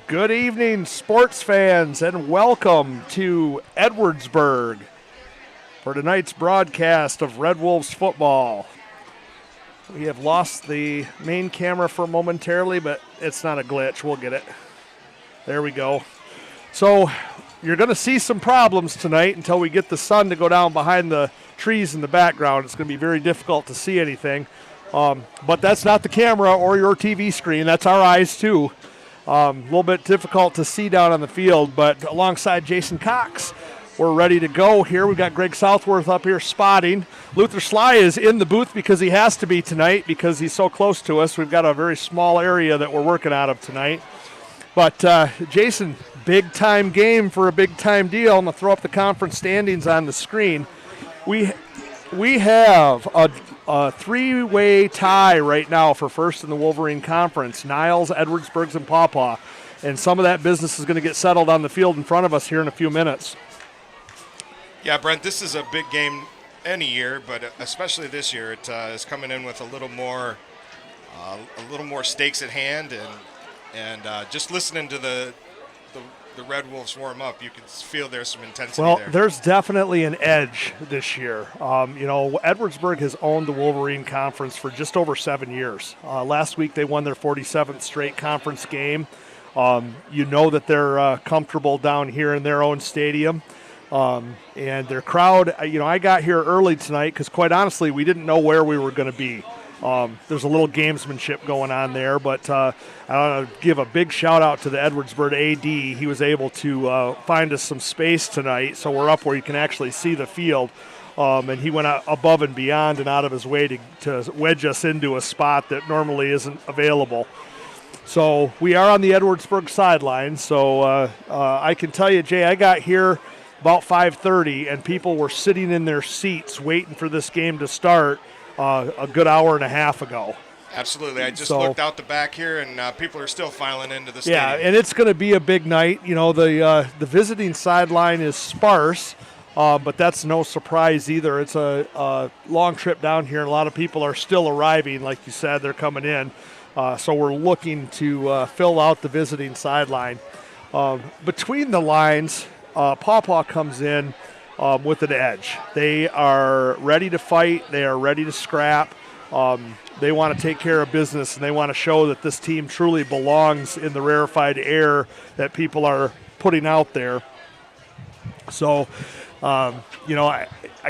Good evening, sports fans, and welcome to Edwardsburg for tonight's broadcast of Red Wolves football. We have lost the main camera for momentarily, but it's not a glitch. We'll get it. There we go. So you're going to see some problems tonight until we get the sun to go down behind the trees in the background. It's going to be very difficult to see anything. But that's not the camera or your TV screen. That's our eyes, too. A little bit difficult to see down on the field, but alongside Jason Cox, we're ready to go here. We've got Greg Southworth up here spotting. Luther Sly is in the booth because he has to be tonight because he's so close to us. We've got a very small area that we're working out of tonight. But, Jason, big-time game for a big-time deal. I'm going to throw up the conference standings on the screen. We have a three-way tie right now for first in the Wolverine Conference. Niles, Edwardsburg, and Paw Paw. And some of that business is going to get settled on the field in front of us here in a few minutes. Yeah, Brent, this is a big game any year, but especially this year. It is coming in with a little more stakes at hand, and just listening to the Red Wolves warm up, you can feel there's some intensity there. Well, there's definitely an edge this year. Edwardsburg has owned the Wolverine Conference for just over 7 years. Last week they won their 47th straight conference game. That they're comfortable down here in their own stadium. And their crowd, I got here early tonight because quite honestly, we didn't know where we were going to be. There's a little gamesmanship going on there, but I want to give a big shout out to the Edwardsburg AD. He was able to find us some space tonight, so we're up where you can actually see the field. And he went out above and beyond and out of his way to wedge us into a spot that normally isn't available. So we are on the Edwardsburg sideline. So I can tell you, Jay, I got here about 5:30, and people were sitting in their seats waiting for this game to start a good hour and a half ago. Absolutely. I just looked out the back here, and people are still filing into the stadium. Yeah, and it's going to be a big night. The visiting sideline is sparse, but that's no surprise either. It's a long trip down here, and a lot of people are still arriving. Like you said, they're coming in. So we're looking to fill out the visiting sideline. Between the lines, Paw Paw comes in with an edge. They are ready to fight. They are ready to scrap. They want to take care of business, and they want to show that this team truly belongs in the rarefied air that people are putting out there. So, I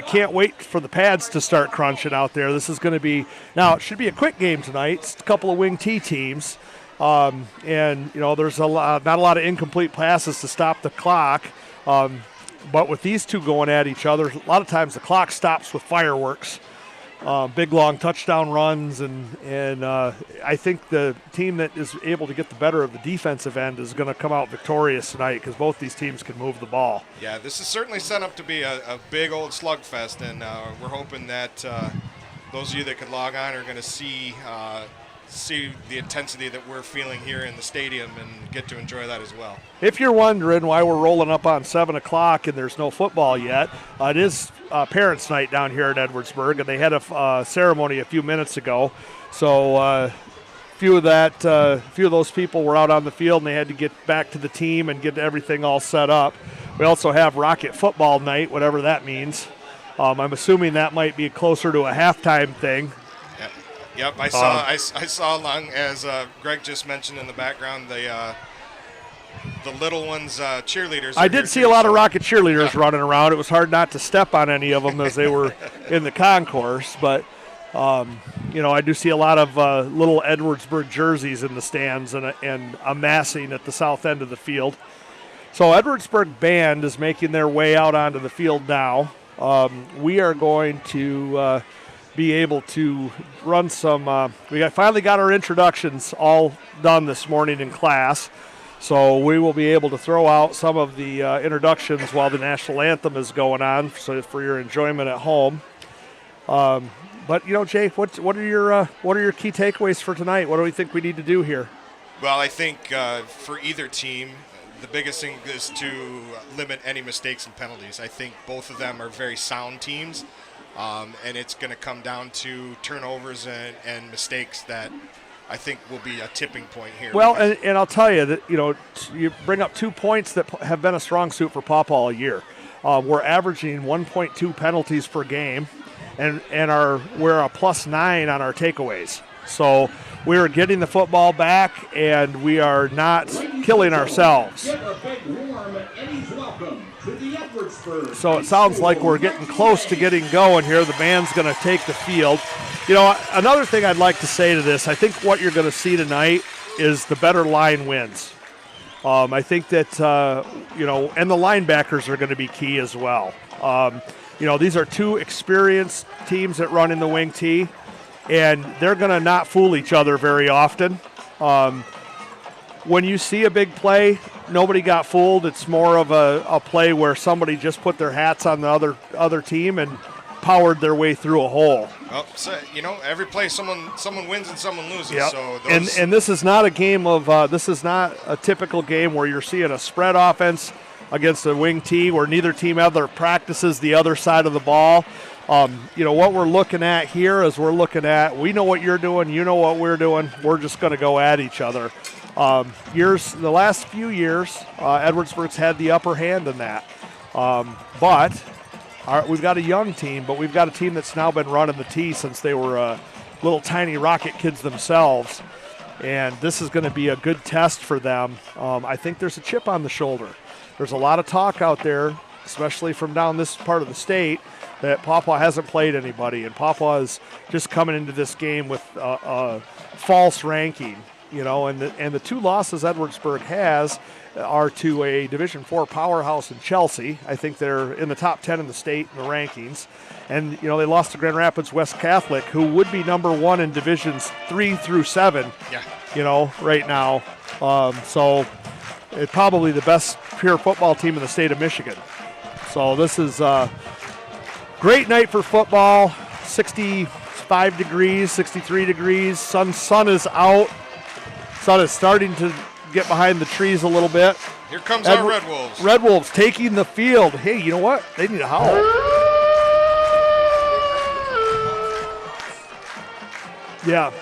can't wait for the pads to start crunching out there. This is going to be – now, it should be a quick game tonight. It's a couple of wing T teams. There's not a lot of incomplete passes to stop the clock. But with these two going at each other, a lot of times the clock stops with fireworks, big, long touchdown runs, and I think the team that is able to get the better of the defensive end is going to come out victorious tonight because both these teams can move the ball. Yeah, this is certainly set up to be a big old slugfest, and we're hoping that those of you that could log on are going to see the intensity that we're feeling here in the stadium and get to enjoy that as well. If you're wondering why we're rolling up on 7 o'clock and there's no football yet, it is Parents' Night down here at Edwardsburg, and they had a ceremony a few minutes ago. So a few of those people were out on the field, and they had to get back to the team and get everything all set up. We also have Rocket Football Night, whatever that means. I'm assuming that might be closer to a halftime thing. Yep, I saw along as Greg just mentioned in the background the little ones cheerleaders. I did see a lot of Rocket cheerleaders running around. It was hard not to step on any of them as they were in the concourse, but I do see a lot of little Edwardsburg jerseys in the stands and amassing at the south end of the field. So Edwardsburg band is making their way out onto the field now. We are going to be able to run some we finally got our introductions all done this morning in class, so we will be able to throw out some of the introductions while the national anthem is going on, so for your enjoyment at home. But Jay, what are your key takeaways for tonight? What do we think we need to do here? Well, I think for either team, the biggest thing is to limit any mistakes and penalties. I think both of them are very sound teams. And it's going to come down to turnovers and mistakes that I think will be a tipping point here. Well, and I'll tell you that, you bring up 2 points that have been a strong suit for Paw Paw all year. We're averaging 1.2 penalties per game, and we're a +9 on our takeaways. So we're getting the football back, and we are not killing ourselves. So it sounds like we're getting close to getting going here. The band's going to take the field. Another thing I'd like to say to this, I think what you're going to see tonight is the better line wins. I think that, and the linebackers are going to be key as well. These are 2 experienced teams that run in the wing T, and they're going to not fool each other very often. When you see a big play, nobody got fooled. It's more of a play where somebody just put their hats on the other team and powered their way through a hole. Well, so, every play someone wins and someone loses. Yep. So and this is not a game of this is not a typical game where you're seeing a spread offense against a wing T where neither team ever practices the other side of the ball. What we're looking at here is we know what you're doing, you know what we're doing. We're just going to go at each other. The last few years, Edwardsburg's had the upper hand in that. But we've got a young team, but we've got a team that's now been running the T since they were little tiny rocket kids themselves. And this is going to be a good test for them. I think there's a chip on the shoulder. There's a lot of talk out there, especially from down this part of the state, that Paw Paw hasn't played anybody. And Paw Paw is just coming into this game with a false ranking. And the 2 losses Edwardsburg has are to a Division IV powerhouse in Chelsea. I think they're in the top 10 in the state in the rankings. And, they lost to Grand Rapids West Catholic, who would be number 1 in Divisions 3 through 7, right now. So it's probably the best pure football team in the state of Michigan. So this is a great night for football. 65 degrees, 63 degrees. Sun is out. Sun is starting to get behind the trees a little bit. Here comes our Red Wolves. Red Wolves taking the field. Hey, you know what? They need a howl. Yeah,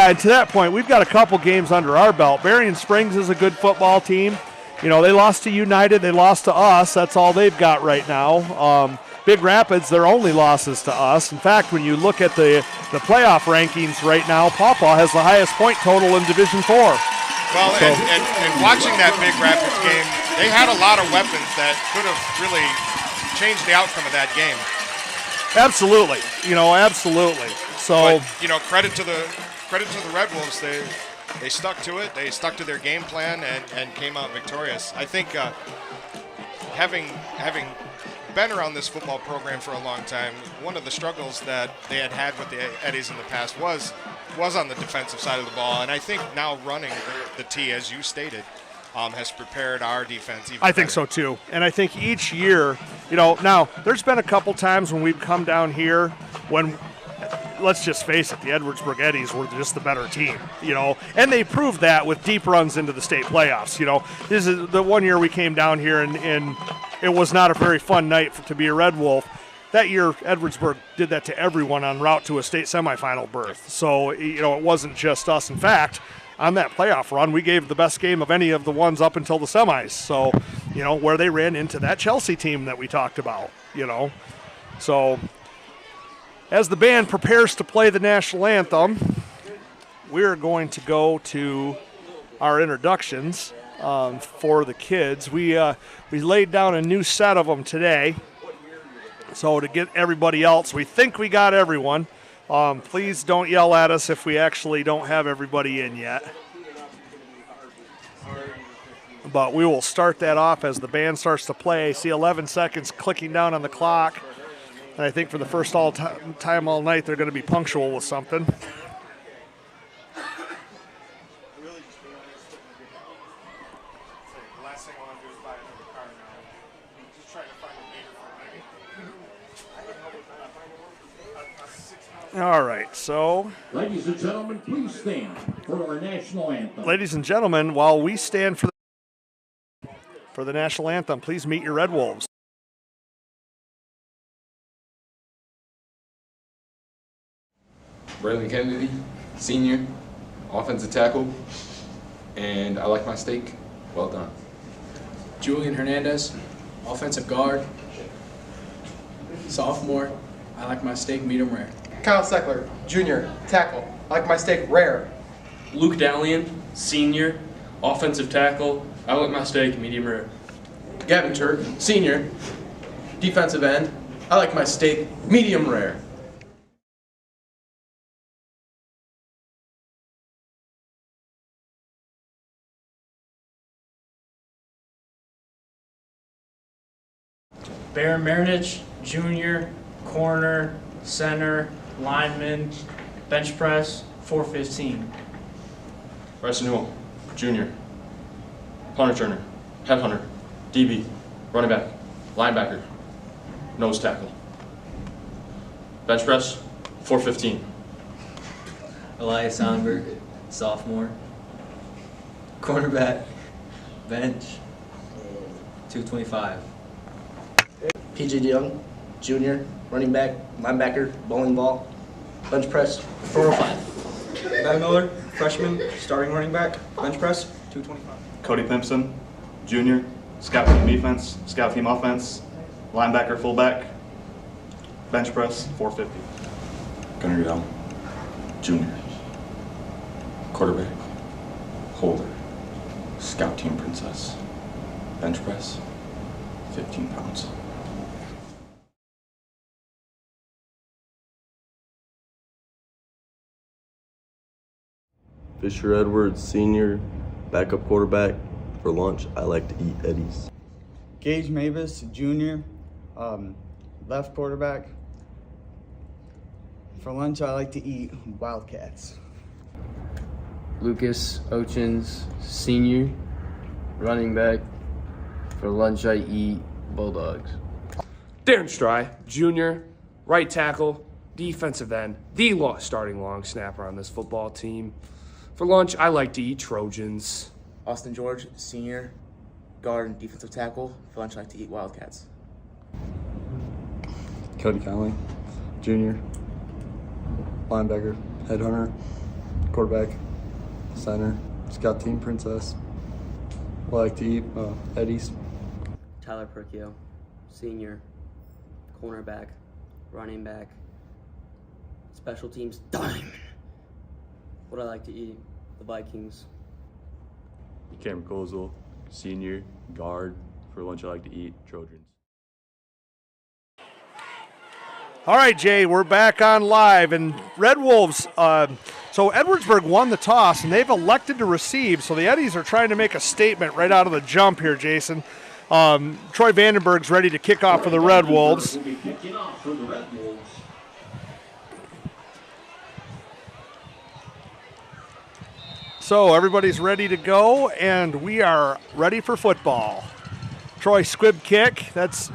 and to that point, we've got a couple games under our belt. Berrien Springs is a good football team. They lost to United. They lost to us. That's all they've got right now. Big Rapids, their only losses to us. In fact, when you look at the playoff rankings right now, Paw Paw has the highest point total in Division IV. Well, and watching that Big Rapids game, they had a lot of weapons that could have really changed the outcome of that game. Absolutely, absolutely. So, but, credit to the Red Wolves. They stuck to it. They stuck to their game plan and came out victorious. I think having been around this football program for a long time, one of the struggles that they had with the Eddies in the past was on the defensive side of the ball, and I think now running the T, as you stated, has prepared our defense even better. I think so too, and I think each year, now there's been a couple times when we've come down here when, let's just face it, the Edwardsburg Eddies were just the better team, and they proved that with deep runs into the state playoffs. This is the one year we came down here and it was not a very fun night to be a Red Wolf. That year, Edwardsburg did that to everyone en route to a state semifinal berth. So, it wasn't just us. In fact, on that playoff run, we gave the best game of any of the ones up until the semis. So, where they ran into that Chelsea team that we talked about, So, as the band prepares to play the national anthem, we're going to go to our introductions for the kids. We laid down a new set of them today. So to get everybody else, we think we got everyone. Please don't yell at us if we actually don't have everybody in yet. But we will start that off as the band starts to play. I see 11 seconds clicking down on the clock. And I think for the first time all night, they're going to be punctual with something. All right, so. Ladies and gentlemen, please stand for our national anthem. Ladies and gentlemen, while we stand for the national anthem, please meet your Red Wolves. Braylon Kennedy, senior, offensive tackle, and I like my steak well done. Julian Hernandez, offensive guard, sophomore. I like my steak medium rare. Kyle Seckler, junior, tackle. I like my steak rare. Luke Dallian, senior, offensive tackle. I like my steak medium rare. Gavin Turk, senior, defensive end. I like my steak medium rare. Baron Marinich, junior, corner, center, lineman, bench press, 415. Bryson Newell, junior, punter turner, headhunter, DB, running back, linebacker, nose tackle. Bench press, 415. Elias Sonberg, sophomore. Cornerback, bench, 225. PJ DeYoung, junior, running back, linebacker, bowling ball, bench press, 405. Matt Miller, freshman, starting running back, bench press, 225. Cody Pimpson, junior, scout team defense, scout team offense, linebacker, fullback, bench press, 450. Gunnar Young, junior, quarterback, holder, scout team princess, bench press, 15 pounds. Fisher Edwards, senior, backup quarterback. For lunch, I like to eat Eddie's. Gage Mavis, junior, left quarterback. For lunch, I like to eat Wildcats. Lucas Ochins, senior, running back. For lunch, I eat Bulldogs. Darren Stry, junior, right tackle, defensive end, the starting long snapper on this football team. For lunch, I like to eat Trojans. Austin George, senior, guard and defensive tackle. For lunch, I like to eat Wildcats. Cody Conley, junior, linebacker, headhunter, quarterback, center, scout team princess. I like to eat Eddie's. Tyler Perkio, senior, cornerback, running back, special teams, diamond. What I like to eat, the Vikings. Cameron Kozel, senior, guard. For lunch, I like to eat Trojans. All right, Jay, we're back on live, and Red Wolves, so Edwardsburg won the toss, and they've elected to receive, so the Eddies are trying to make a statement right out of the jump here, Jason. Troy Vandenberg's ready to kick off for the Red Wolves. So everybody's ready to go, and we are ready for football. Troy squib kick, that's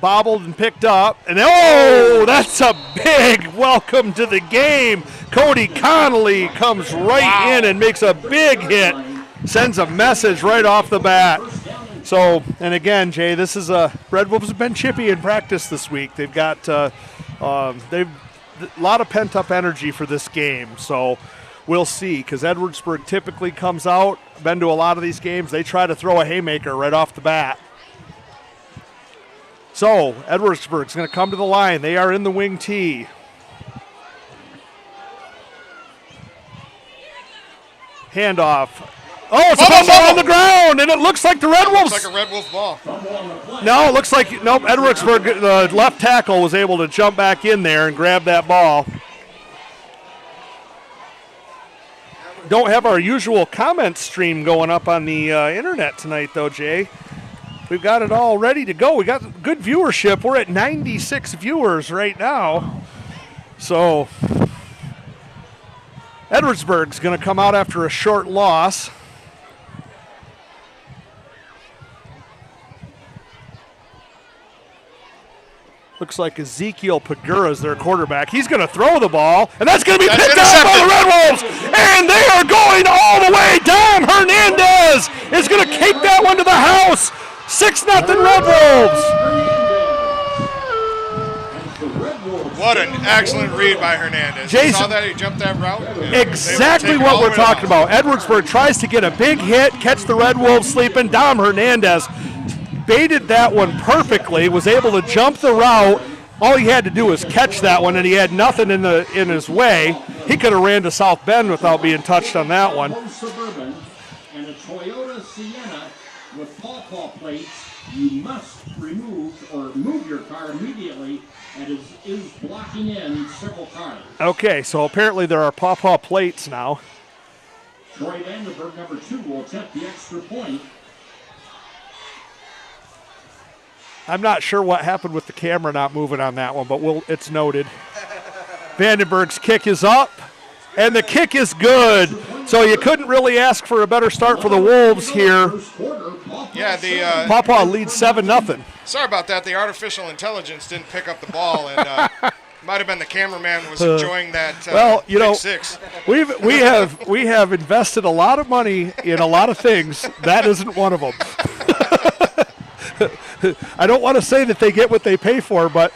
bobbled and picked up, and that's a big welcome to the game. Cody Connolly comes right in and makes a big hit, sends a message right off the bat. So, and again, Jay, this is Red Wolves have been chippy in practice this week. They've got they've a lot of pent-up energy for this game, so we'll see, because Edwardsburg typically comes out, been to a lot of these games, they try to throw a haymaker right off the bat. So, Edwardsburg's going to come to the line. They are in the wing tee. Handoff. Oh, it's a fumble on the ground, and it looks like the Red Wolves. Looks like a Red Wolf ball. No, it looks like, nope, Edwardsburg, the left tackle, was able to jump back in there and grab that ball. Don't have our usual comment stream going up on the internet tonight, though, Jay. We've got it all ready to go. We got good viewership. We're at 96 viewers right now. So Edwardsburg's going to come out after a short loss. Looks like Ezekiel Pagura is their quarterback. He's going to throw the ball, and that's going to be picked up by the Red Wolves. And they are going all the way down. Hernandez is going to kick that one to the house. 6-0 Red Wolves. What an excellent read by Hernandez. Jason, you saw that? He jumped that route. Exactly what we're talking about. Edwardsburg tries to get a big hit, catch the Red Wolves sleeping. Dom Hernandez baited that one perfectly, was able to jump the route. All he had to do was catch that one, and he had nothing in his way. He could have ran to South Bend without being touched on that one. Suburban and a Toyota Sienna with Paw Paw plates. You must remove or move your car immediately, and it is blocking in several cars. Okay, so apparently there are Paw Paw plates now. Troy Vandenberg, number 2, will attempt the extra point. I'm not sure what happened with the camera not moving on that one, but it's noted. Vandenberg's kick is up, and the kick is good. So you couldn't really ask for a better start for the Wolves here. Yeah, Paw Paw leads 7-0. Sorry about that. The artificial intelligence didn't pick up the ball, and might have been the cameraman was enjoying that. Well, you know, pick six. we have invested a lot of money in a lot of things. That isn't one of them. I don't want to say that they get what they pay for, but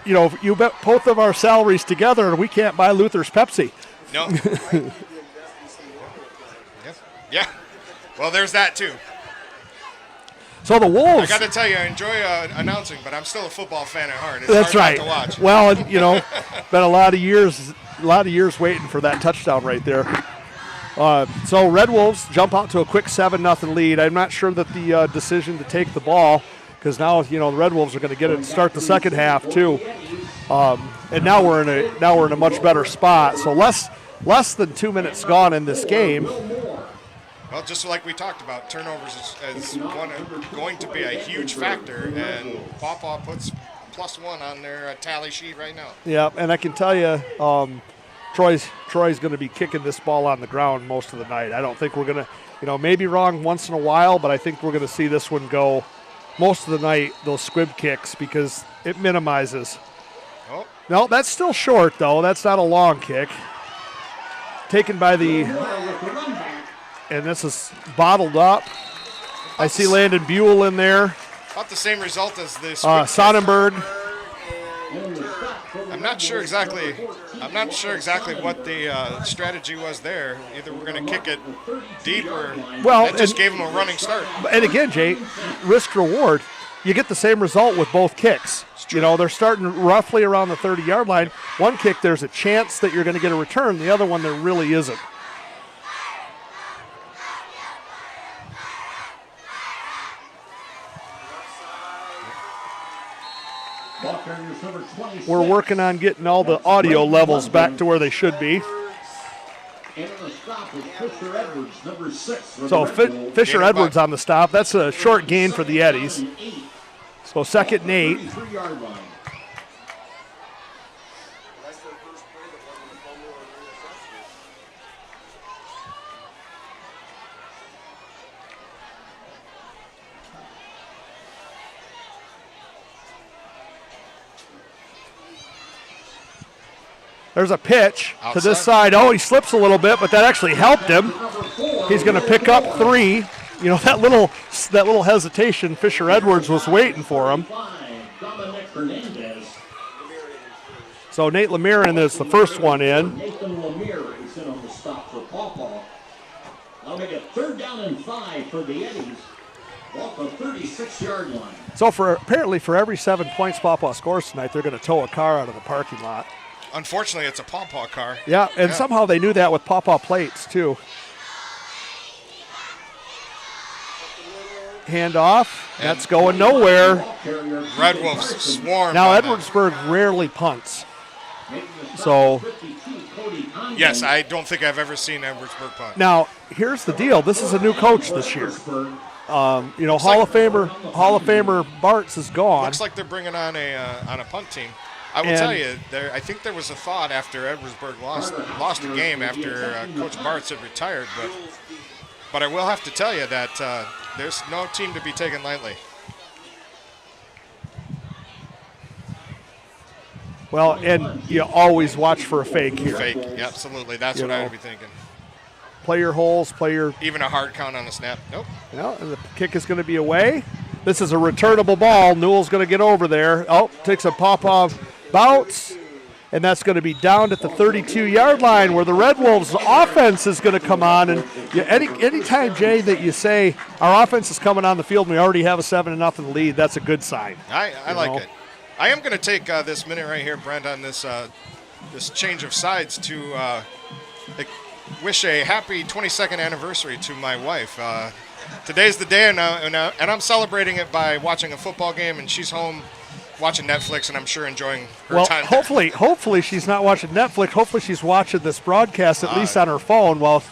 you know, you bet both of our salaries together, and we can't buy Luther's Pepsi. No. Yeah. Well, there's that too. So the Wolves. I got to tell you, I enjoy announcing, but I'm still a football fan at heart. It's That's hard right. not to watch. Well, you know, been a lot of years waiting for that touchdown right there. So Red Wolves jump out to a quick 7-0 lead. I'm not sure that the decision to take the ball, because now the Red Wolves are going to get it and start the second half too. And now we're in a much better spot. So less than 2 minutes gone in this game. Well, just like we talked about, turnovers is going to be a huge factor, and Paw Paw puts +1 on their tally sheet right now. Yeah, and I can tell you, Troy's going to be kicking this ball on the ground most of the night. I don't think we're going to, maybe wrong once in a while, but I think we're going to see this one go most of the night, those squib kicks, because it minimizes. Oh. No, that's still short, though. That's not a long kick. Taken by and this is bottled up. I see Landon Buell in there. About the same result as the squib Sonnenberg. I'm not sure exactly what the strategy was there. Either we're going to kick it deep, or that just gave them a running start. And again, Jay, risk reward. You get the same result with both kicks. They're starting roughly around the 30-yard line. One kick, there's a chance that you're going to get a return. The other one, there really isn't. We're working on getting all the audio levels back to where they should be. So Fisher Edwards on the stop. That's a short gain for the Eddies. So 2nd and 8. There's a pitch to this side. Oh, he slips a little bit, but that actually helped him. He's going to pick up 3. That little hesitation, Fisher Edwards was waiting for him. So Nate Lemire is the first one in. Nathan Lemire is in on the stop for Paw Paw. I'll make it 3rd down and 5 for the Eddies. Off the 36-yard line. So apparently for every 7 points Paw Paw scores tonight, they're going to tow a car out of the parking lot. Unfortunately, it's a Paw Paw car. Yeah, and somehow they knew that with Paw Paw plates, too. Handoff. That's going nowhere. Red Wolves swarm. Now, Edwardsburg rarely punts. So, yes, I don't think I've ever seen Edwardsburg punt. Now, here's the deal. This is a new coach this year. Hall of Famer Bartz is gone. Looks like they're bringing on a punt team. I will tell you, I think there was a thought after Edwardsburg lost a game after Coach Bartz had retired, but I will have to tell you that there's no team to be taken lightly. Well, and you always watch for a fake here. Fake, yeah, absolutely. That's what I would be thinking. Play your holes, even a hard count on the snap. Nope. And the kick is going to be away. This is a returnable ball. Newell's going to get over there. Oh, takes a Paw Paw bounce. and that's going to be down at the 32-yard line where the Red Wolves offense is going to come on. And anytime, Jay, that you say our offense is coming on the field and we already have a 7-0 lead, that's a good sign. I like it. I am going to take this minute right here, Brent, on this this change of sides to wish a happy 22nd anniversary to my wife. Today's the day, and I'm celebrating it by watching a football game, and she's home watching Netflix, and I'm sure enjoying her time. Hopefully she's not watching Netflix. Hopefully she's watching this broadcast at least on her phone. Well,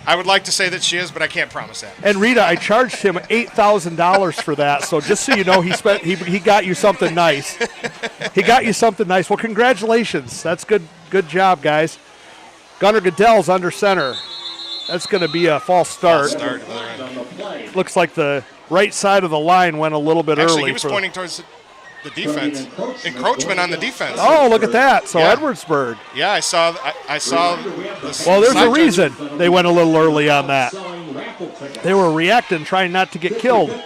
I would like to say that she is, but I can't promise that. And Rita, I charged him $8,000 for that. So just so you know, he got you something nice. He got you something nice. Well, congratulations. That's good. Good job, guys. Gunnar Goodell's under center. That's going to be a false start. Looks like the right side of the line went a little bit early. He was pointing towards the defense. Encroachment on the defense. Oh, look at that. So Edwardsburg. Yeah, I saw. Well, there's a reason they went a little early on that. They were reacting, trying not to get killed. I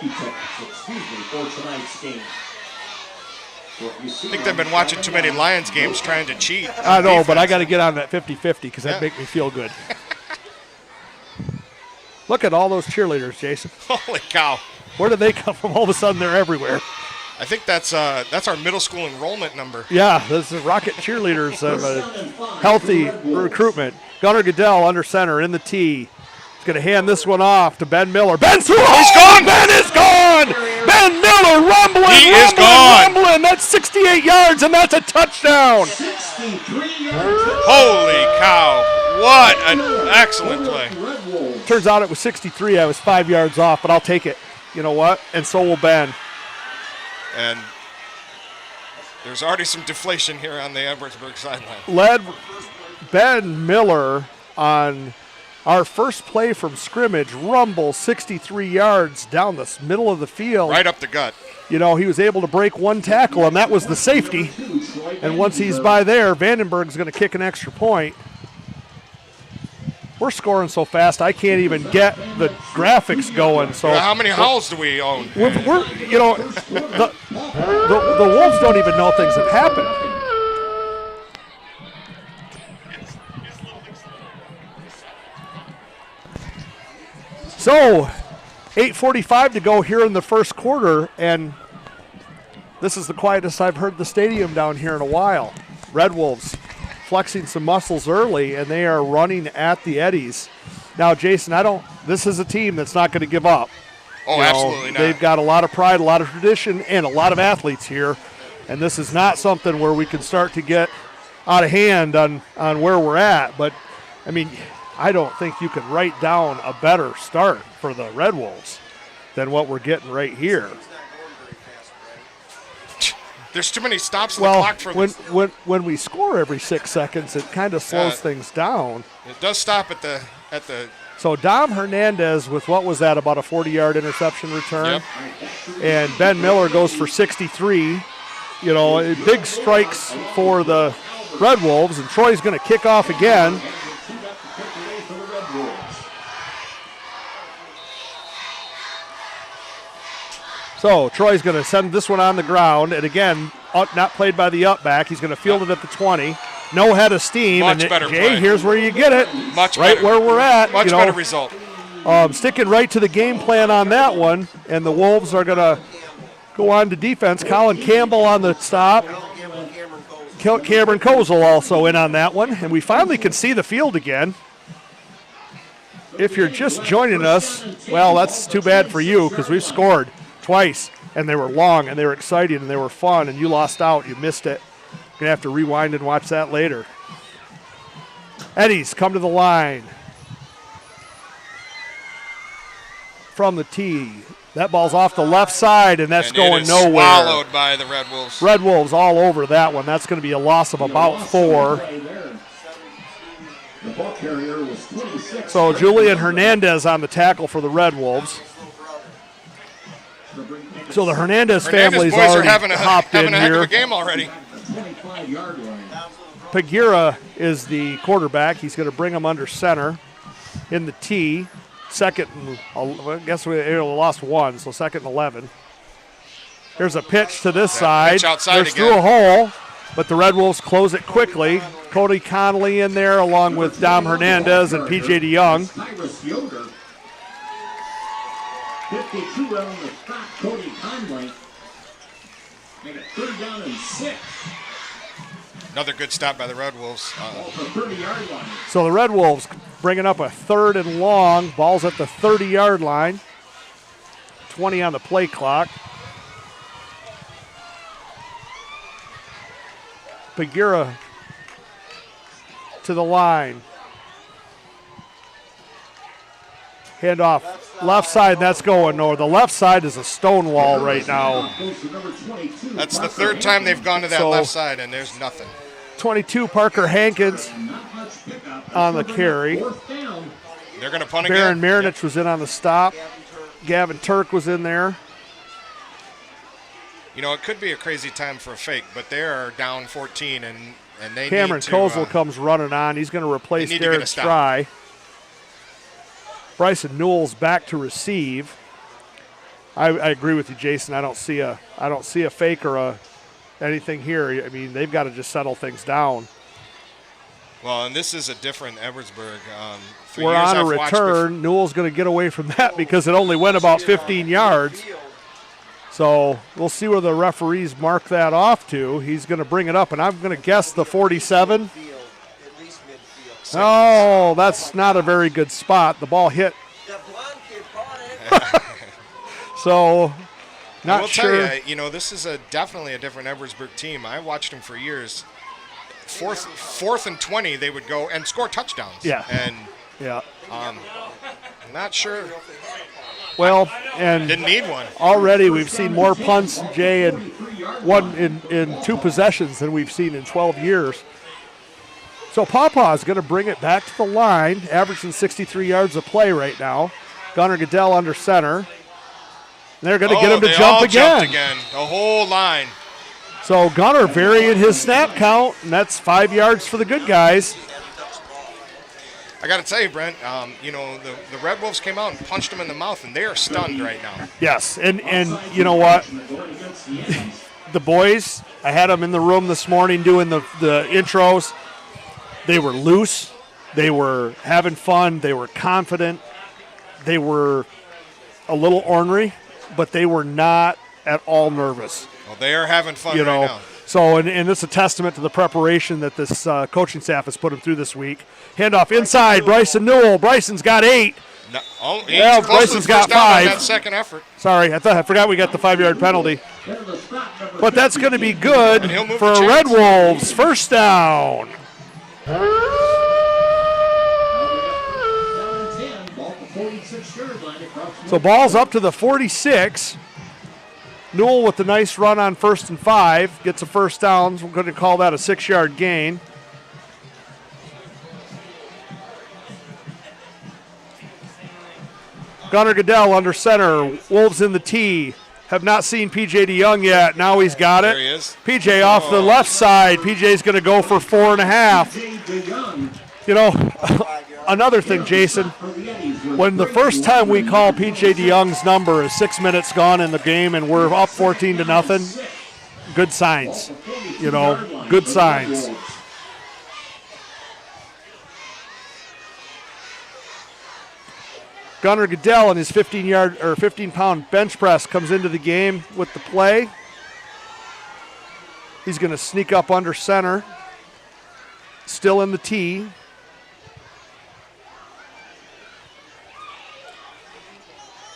think they've been watching too many Lions games trying to cheat. I know, but I got to get on that 50-50 because that make me feel good. Look at all those cheerleaders, Jason. Holy cow. Where did they come from? All of a sudden, they're everywhere. I think that's our middle school enrollment number. Yeah, this is Rocket Cheerleaders of a healthy recruitment. Gunnar Goodell under center in the tee. He's going to hand this one off to Ben Miller. Ben's through. He's gone. Ben is gone. Ben Miller rumbling. He is gone. Rumbling. That's 68 yards, and that's a touchdown. Holy cow. What an excellent play. Turns out it was 63. I was 5 yards off, but I'll take it. You know what? And so will Ben. And there's already some deflation here on the Edwardsburg sideline. Led Ben Miller on our first play from scrimmage, rumble 63 yards down the middle of the field. Right up the gut. You know, he was able to break one tackle, and that was the safety. And once he's by there, Vandenberg's going to kick an extra point. We're scoring so fast, I can't even get the graphics going. So how many howls do we own? The Wolves don't even know things have happened. So, 8:45 to go here in the first quarter, and this is the quietest I've heard the stadium down here in a while. Red Wolves flexing some muscles early, and they are running at the Eddies. Now, Jason, this is a team that's not going to give up. Oh, absolutely not. They've got a lot of pride, a lot of tradition, and a lot of athletes here, and this is not something where we can start to get out of hand on where we're at. But, I mean, I don't think you can write down a better start for the Red Wolves than what we're getting right here. There's too many stops on the clock for this. When we score every 6 seconds, it kind of slows things down. It does stop at the. So Dom Hernandez with what was that, about a 40-yard interception return? Yep. And Ben Miller goes for 63. You know, big strikes for the Red Wolves, and Troy's going to kick off again. So Troy's going to send this one on the ground, and again, not played by the up back. He's going to field it at the 20. No head of steam. Much better Jay, play. Here's where you get it. Much right better. Where we're at. Much better result. Sticking right to the game plan on that one, and the Wolves are going to go on to defense. Colin Campbell on the stop. Cameron Kozel also in on that one, and we finally can see the field again. If you're just joining us, well, that's too bad for you because we've scored twice, and they were long, and they were exciting, and they were fun, and you lost out. You missed it. You're going to have to rewind and watch that later. Eddies come to the line. From the tee. That ball's off the left side, and that's going nowhere. Swallowed by the Red Wolves. Red Wolves all over that one. That's going to be a loss of about 4. So Julian Hernandez on the tackle for the Red Wolves. So the Hernandez family's already hopped in here. Having a heck of a game already. Pagura is the quarterback. He's going to bring him under center in the tee. Second, I guess we lost 1, so 2nd and 11. There's a pitch to this side. Pitch outside There's again. through a hole. but the Red Wolves close it quickly. Cody Connolly in there along with Dom Hernandez and P.J. DeYoung. Tyrus Yoder. 52 on the stop, Cody Conley. Make it 3rd down and 6. Another good stop by the Red Wolves. Ball for 30-yard line. So the Red Wolves bringing up a 3rd and long. Ball's at the 30-yard line. 20 on the play clock. Bagheera to the line. Handoff left side, and that's going nowhere. The left side is a stone wall right now. That's the 3rd time they've gone to that left side, and there's nothing. 22, Parker Hankins on the carry. They're going to punt Baron again. Marinich was in on the stop. Gavin Turk was in there. You know, it could be a crazy time for a fake, but they are down 14, and they Cameron need to... Kozel comes running on. He's going to replace Derek Stry. Bryson Newell's back to receive. I agree with you, Jason. I don't see a fake or anything here. I mean, they've got to just settle things down. Well, and this is a different Edwardsburg. We're on a return. Newell's going to get away from that because it only went about 15 yards. So we'll see where the referees mark that off to. He's going to bring it up, and I'm going to guess the 47. Oh, that's not a very good spot. The ball hit. So, not sure. Tell you know, this is definitely a different Edwardsburg team. I watched them for years. Fourth and 20, they would go and score touchdowns. Yeah. And yeah. Not sure. Well, and didn't need one. Already we've seen more punts, Jay, in 2 possessions than we've seen in 12 years. So Paw Paw is going to bring it back to the line, averaging 63 yards a play right now. Gunnar Goodell under center. And they're going to get him to jump again. The whole line. So Gunnar varying his snap count, and that's 5 yards for the good guys. I got to tell you, Brent, you know, the Red Wolves came out and punched them in the mouth, and they are stunned right now. Yes, and you know what? The boys, I had them in the room this morning doing the intros. They were loose. They were having fun. They were confident. They were a little ornery, but they were not at all nervous. Well, they are having fun right now. So, and it's a testament to the preparation that this coaching staff has put them through this week. Handoff inside, Bryson Newell. Bryson's got 8. No, Bryson's got 5. That second effort. Sorry, I forgot we got the 5-yard penalty. But that's going to be good for Red Wolves. First down. So ball's up to the 46. Newell with the nice run on 1st and 5. Gets a first down. We're going to call that a 6-yard gain. Gunnar Goodell under center. Wolves in the tee. Have not seen P.J. DeYoung yet. Now he's got it. There he is. P.J. off the left side. P.J.'s going to go for 4.5. You know, another thing, Jason, when the first time we call P.J. DeYoung's number is 6 minutes gone in the game and we're up 14-0, good signs. You know, good signs. Gunnar Goodell and his 15-pound bench press comes into the game with the play. He's going to sneak up under center. Still in the tee.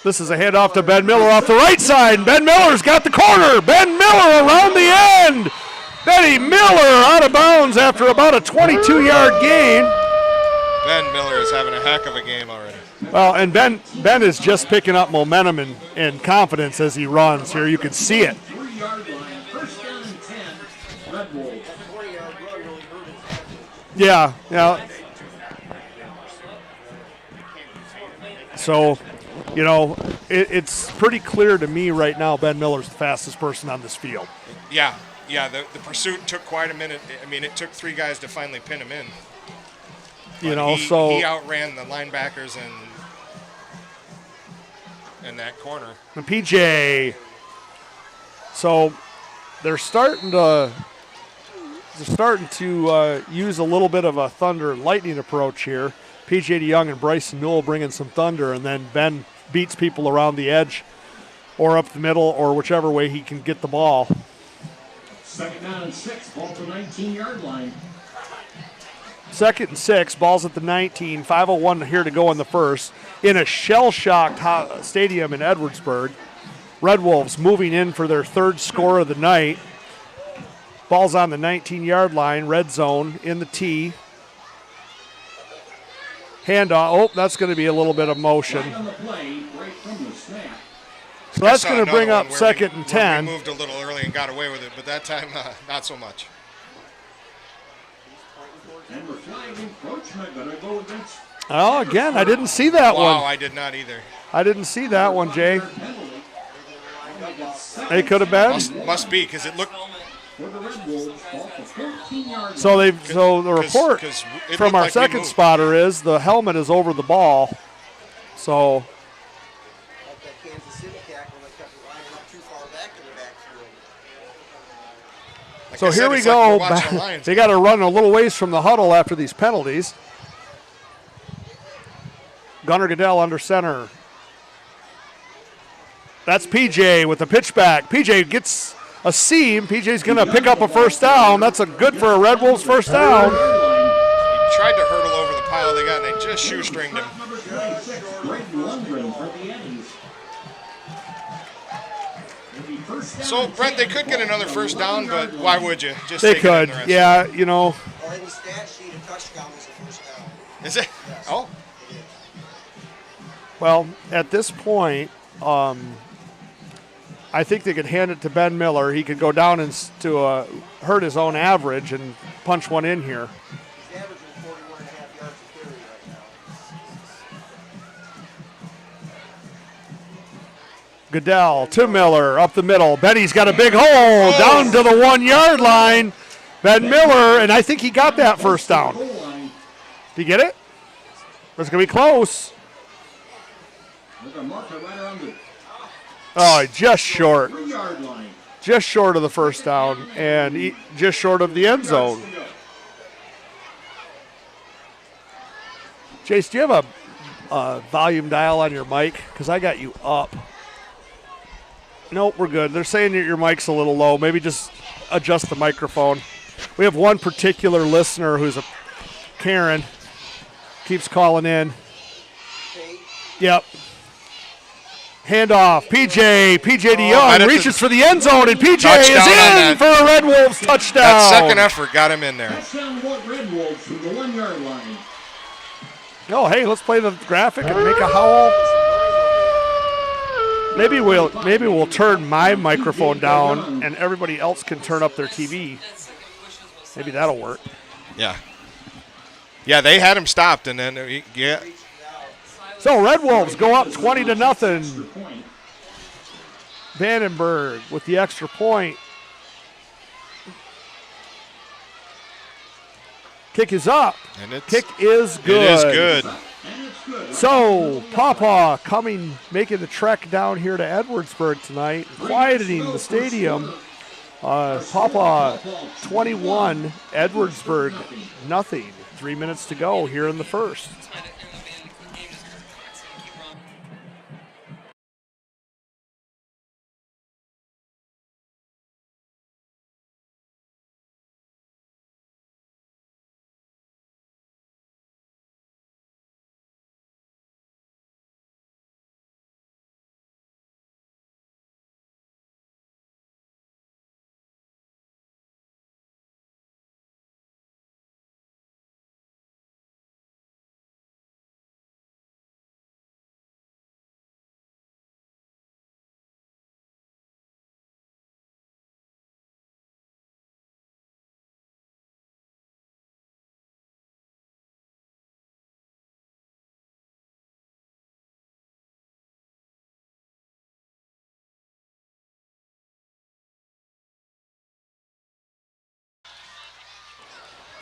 This is a handoff to Ben Miller off the right side. Ben Miller's got the corner. Ben Miller around the end. Benny Miller out of bounds after about a 22-yard gain. Ben Miller is having a heck of a game already. Well, and Ben is just picking up momentum and confidence as he runs here. You can see it. Yeah. So, you know, it's pretty clear to me right now Ben Miller's the fastest person on this field. Yeah, the pursuit took quite a minute. I mean, it took 3 guys to finally pin him in. You know, he outran the linebackers in that corner. And PJ. So they're starting to they're starting to use a little bit of a thunder and lightning approach here. P.J. DeYoung and Bryson Newell bringing some thunder, and then Ben beats people around the edge or up the middle or whichever way he can get the ball. 2nd down and 6, ball to the 19-yard line. 2nd and 6, ball's at the 19, 5:01 here to go in the first. In a shell-shocked stadium in Edwardsburg, Red Wolves moving in for their 3rd score of the night. Ball's on the 19-yard line, red zone, in the tee. Handoff, oh, that's going to be a little bit of motion. Right on the play, right from the snap. So that's going to bring up 2nd and 10. We moved a little early and got away with it, but that time, not so much. And we're flying encroachment, going to go against. Oh, again, I didn't see that one. Wow, I did not either. I didn't see that one, Jay. It could have been. Must be, because it looked. So the report from our second spotter is the helmet is over the ball. So here we go. They got to run a little ways from the huddle after these penalties. Gunnar Goodell under center. That's PJ with the pitch back. PJ gets a seam. PJ's going to pick up a first down. That's a good for a Red Wolves first down. He tried to hurdle over the pile they got, and they just shoestringed him. So, Brent, they could get another first down, but why would you? Just they take it in could, the rest yeah, you know. Or in the stat sheet, a touchdown was a first down. Is it? Yes. Oh. Well, at this point, I think they could hand it to Ben Miller. He could go down and to hurt his own average and punch one in here. He's averaging 41.5 yards a carry right now. Goodell to Miller, up the middle. Benny's got a big hole down to the 1 yard line. Ben Miller, and I think he got that first down. Did he get it? It's going to be close. Oh, just short. Just short of the first down and just short of the end zone. Chase, do you have a volume dial on your mic? Because I got you up. Nope, we're good. They're saying that your mic's a little low. Maybe just adjust the microphone. We have one particular listener who's a Karen. Keeps calling in. Yep. Handoff. PJ DeYoung reaches for the end zone, and PJ is in for a Red Wolves touchdown. That second effort got him in there. Touchdown Red Wolves from the 1 yard line. Oh, hey, let's play the graphic and make a howl. Maybe we'll turn my microphone down and everybody else can turn up their TV. Maybe that'll work. Yeah. Yeah, they had him stopped, and then yeah. So Red Wolves go up 20-0. Vandenberg with the extra point. Kick is up. And kick is good. It is good. So Paw Paw making the trek down here to Edwardsburg tonight, quieting the stadium. Paw Paw 21, Edwardsburg nothing. 3 minutes to go here in the first.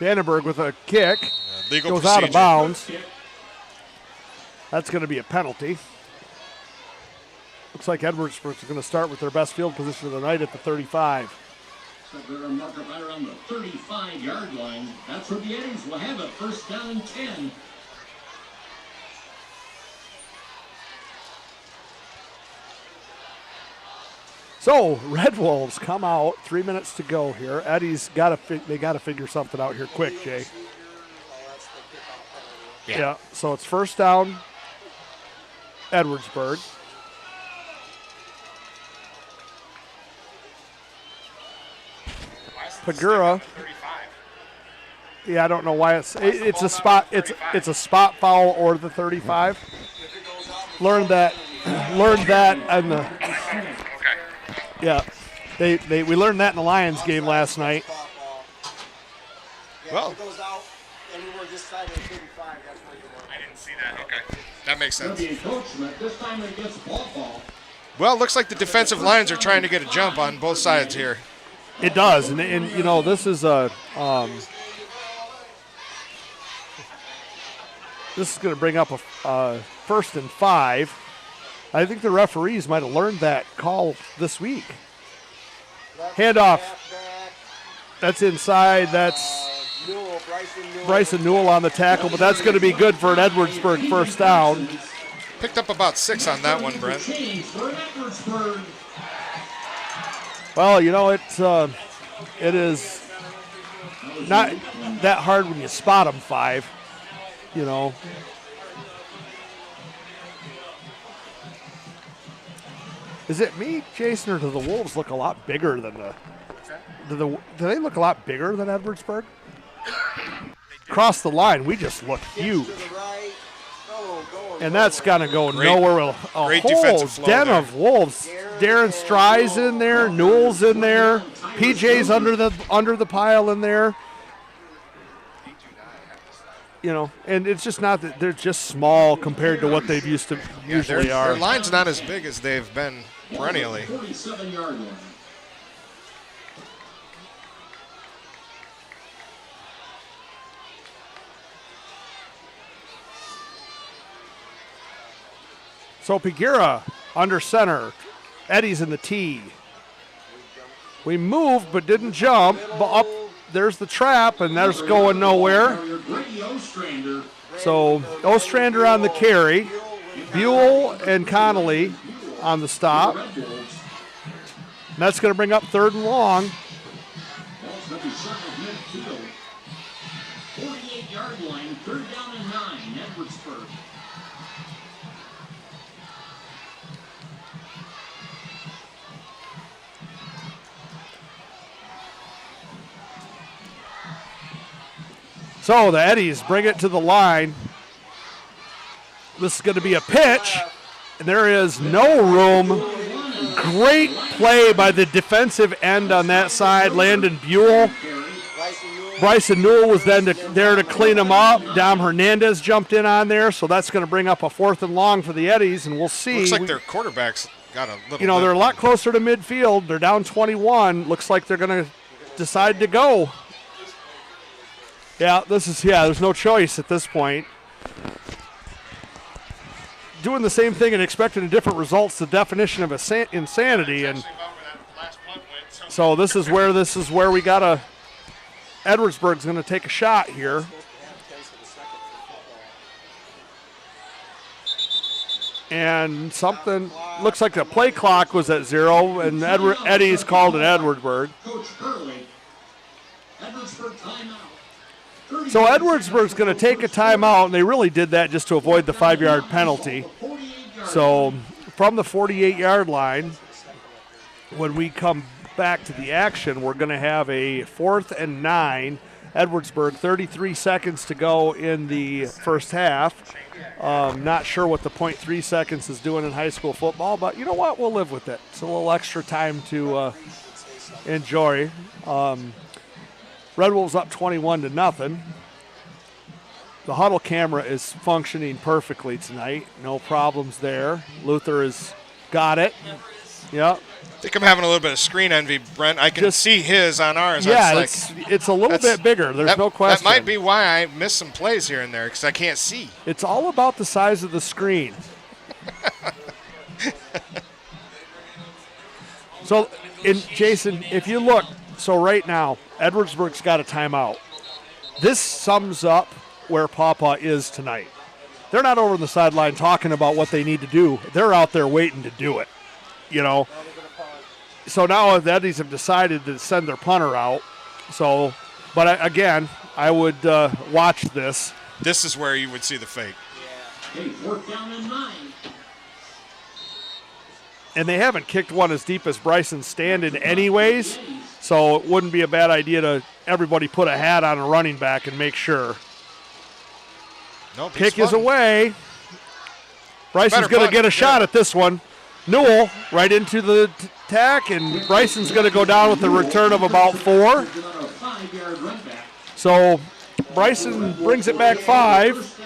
Vandenberg with a kick. Legal goes procedure. out of bounds. That's going to be a penalty. Looks like Edwardsburg is going to start with their best field position of the night at the 35. They're marked right around the 35-yard line. That's where the Eddies will have it. First down and 10. So Red Wolves come out. 3 minutes to go here. Eddie's they got to figure something out here quick, Jay. Yeah. So it's first down, Edwardsburg. Pagura. Yeah, I don't know why it's a spot. It's a spot foul or the 35. Learned that on the. Yeah, we learned that in the Lions game last night. Well, I didn't see that. Okay, that makes sense. Well, it looks like the defensive lines are trying to get a jump on both sides here. It does, and you know, this is a this is going to bring up a 1st and 5. I think the referees might have learned that call this week. Handoff. That's inside. That's Bryson Newell on the tackle, but that's going to be good for an Edwardsburg first down. Picked up about 6 on that one, Brent. Well, you know, it is not that hard when you spot them 5, you know. Is it me, Jason, or do the Wolves look a lot bigger than do they look a lot bigger than Edwardsburg? Across the line, we just look huge. And that's going to go nowhere. A whole den of Wolves. Darren Strye's in there. Newell's in there. PJ's under the pile in there. You know, and it's just not that they're just small compared to what they've usually are. Their line's not as big as they've been perennially. 47-yard line. So Pagura under center. Eddie's in the T. We moved but didn't jump. But up there's the trap, and that's going nowhere. So Ostrander on the carry. Buell and Connolly on the stop. And that's going to bring up 3rd and long. 48-yard line, 3rd down and 9, Edwardsburg. So the Eddies bring it to the line. This is going to be a pitch, and there is no room. Great play by the defensive end on that side, Landon Buell. Bryson Newell was then there to clean him up. Dom Hernandez jumped in on there, so that's going to bring up a 4th and long for the Eddies, and we'll see. Looks like their quarterback's got a little. You know, they're a lot closer to midfield. They're down 21. Looks like they're going to decide to go. Yeah, there's no choice at this point. Doing the same thing and expecting a different result's the definition of insanity. And so this is where we got Edwardsburg's going to take a shot here. And something looks like the play clock was at 0, and Eddie's called an Edwardsburg. So Edwardsburg's going to take a timeout, and they really did that just to avoid the 5-yard penalty. So from the 48-yard line, when we come back to the action, we're going to have a 4th and 9. Edwardsburg, 33 seconds to go in the first half. Not sure what the 0.3 seconds is doing in high school football, but you know what? We'll live with it. It's a little extra time to enjoy. Red Wolves up 21-0. The huddle camera is functioning perfectly tonight. No problems there. Luther has got it. Yep. I think I'm having a little bit of screen envy, Brent. I can see his on ours. Yeah, it's a little bit bigger. There's no question. That might be why I missed some plays here and there, because I can't see. It's all about the size of the screen. So, Jason, if you look, So right now, Edwardsburg's got a timeout. This sums up where Paw Paw is tonight. They're not over on the sideline talking about what they need to do. They're out there waiting to do it, you know. So now the Eddies have decided to send their punter out. So, but again, I would watch this. This is where you would see the fake. Okay, 4th down and 9. And they haven't kicked one as deep as Bryson's standing anyways, so it wouldn't be a bad idea to everybody put a hat on a running back and make sure. Nope, Kick is away. Bryson's going to get a shot at this one. Newell right into the tack, and Bryson's going to go down with a return of about 4. So Bryson brings it back 5.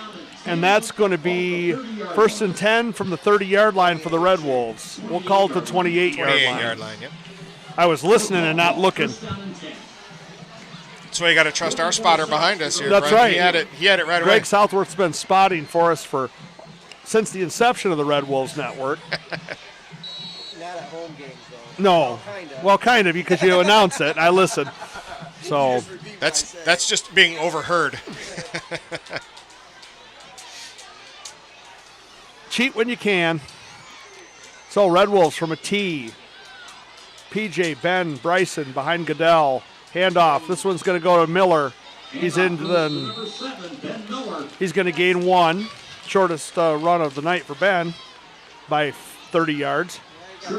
And that's going to be 1st and 10 from the 30-yard line for the Red Wolves. We'll call it the 28-yard line. 28-yard line, yep. I was listening and not looking. That's why you got to trust our spotter behind us here. That's Brent. right. He had it right away. Greg Southworth's been spotting for us since the inception of the Red Wolves Network. Not at home games, though. No. Well, kind of, because you announce it, and I listen. So that's just being overheard. Cheat when you can. So Red Wolves from a tee. PJ, Ben, Bryson behind Goodell. Handoff. This one's going to go to Miller. He's into he's going to gain 1. Shortest run of the night for Ben by 30 yards. So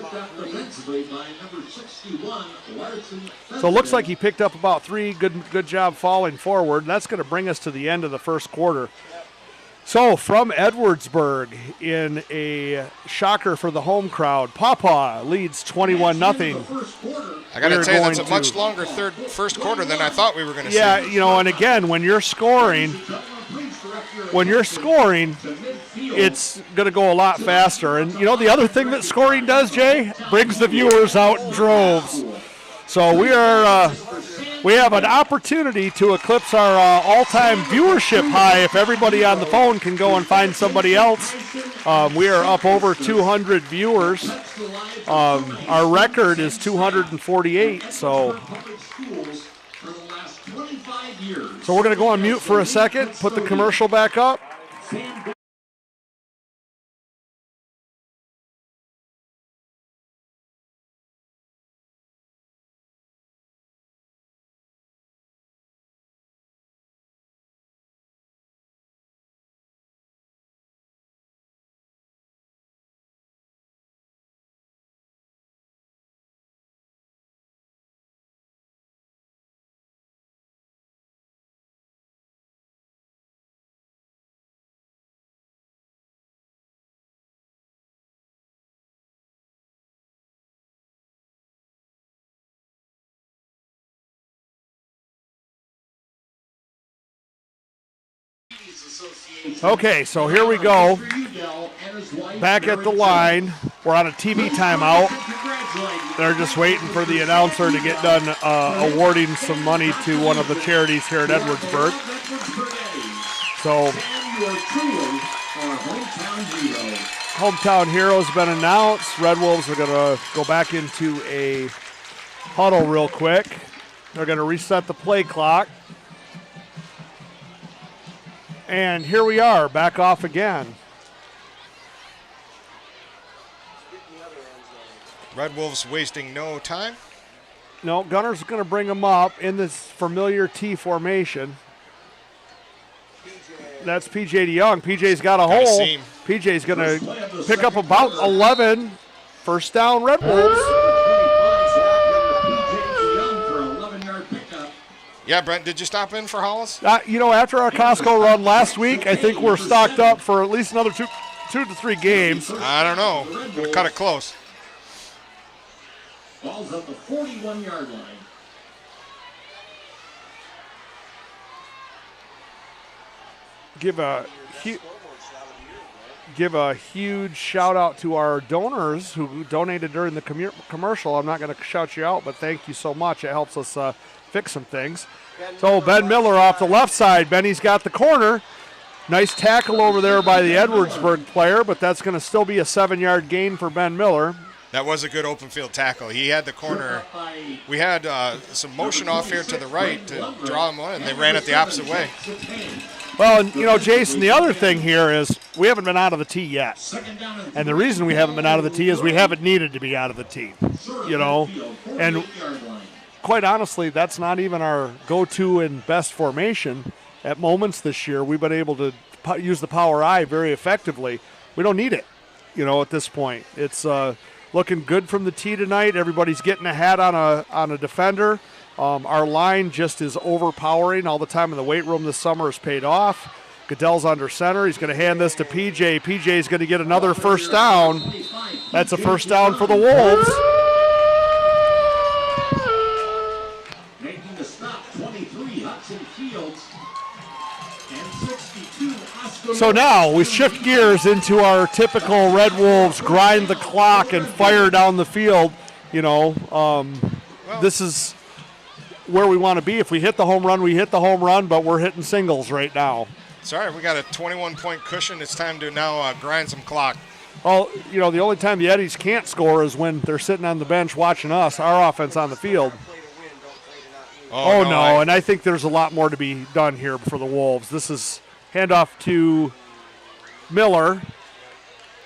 it looks like he picked up about 3. Good job falling forward. That's going to bring us to the end of the first quarter. So from Edwardsburg in a shocker for the home crowd, Paw Paw leads 21-0. I got to say, that's a much longer first quarter than I thought we were going to see. Yeah, you know, and again, when you're scoring, it's going to go a lot faster. And, you know, the other thing that scoring does, Jay, brings the viewers out in droves. So we have an opportunity to eclipse our all-time viewership high if everybody on the phone can go and find somebody else. We are up over 200 viewers. Our record is 248. So we're going to go on mute for a second, put the commercial back up. Okay, so here we go. Back at the line. We're on a TV timeout. They're just waiting for the announcer to get done awarding some money to one of the charities here at Edwardsburg. So, Hometown Hero has been announced. Red Wolves are going to go back into a huddle real quick. They're going to reset the play clock. And here we are, back off again. Red Wolves wasting no time. No, Gunner's going to bring them up in this familiar T formation. That's PJ DeYoung. PJ's got a hole. PJ's going to pick up about 11. First down, Red Wolves. Yeah, Brent, did you stop in for Hollis? You know, after our Costco run last week, I think we're stocked up for at least another two to three games. I don't know. Going to cut it close. Ball's at the 41-yard line. Give a huge shout out to our donors who donated during the commercial. I'm not going to shout you out, but thank you so much. It helps us fix some things. So Ben Miller off the left side. Benny's got the corner. Nice tackle over there by the Edwardsburg player, but that's going to still be a 7-yard gain for Ben Miller. That was a good open field tackle. He had the corner. We had some motion off here to the right to draw him on, and they ran it the opposite way. Well, and, you know, Jason, the other thing here is we haven't been out of the tee yet. And the reason we haven't been out of the tee is we haven't needed to be out of the tee, you know. And quite honestly, that's not even our go-to and best formation. At moments this year, we've been able to use the power I very effectively. We don't need it, you know, at this point. It's looking good from the tee tonight. Everybody's getting a hat on a defender. Our line just is overpowering. All the time in the weight room this summer has paid off. Goodell's under center. He's going to hand this to PJ. PJ's going to get another first down. That's a first down for the Wolves. Making the stop, 23, Hudson Fields. And 62, Oscar. So now we shift gears into our typical Red Wolves grind the clock and fire down the field. You know, this is where we want to be. If we hit the home run, we hit the home run, but we're hitting singles right now. Sorry, we got a 21-point cushion. It's time to now grind some clock. Well, you know, the only time the Eddies can't score is when they're sitting on the bench watching us, our offense on the field. Oh, no, and I think there's a lot more to be done here for the Wolves. This is handoff to Miller.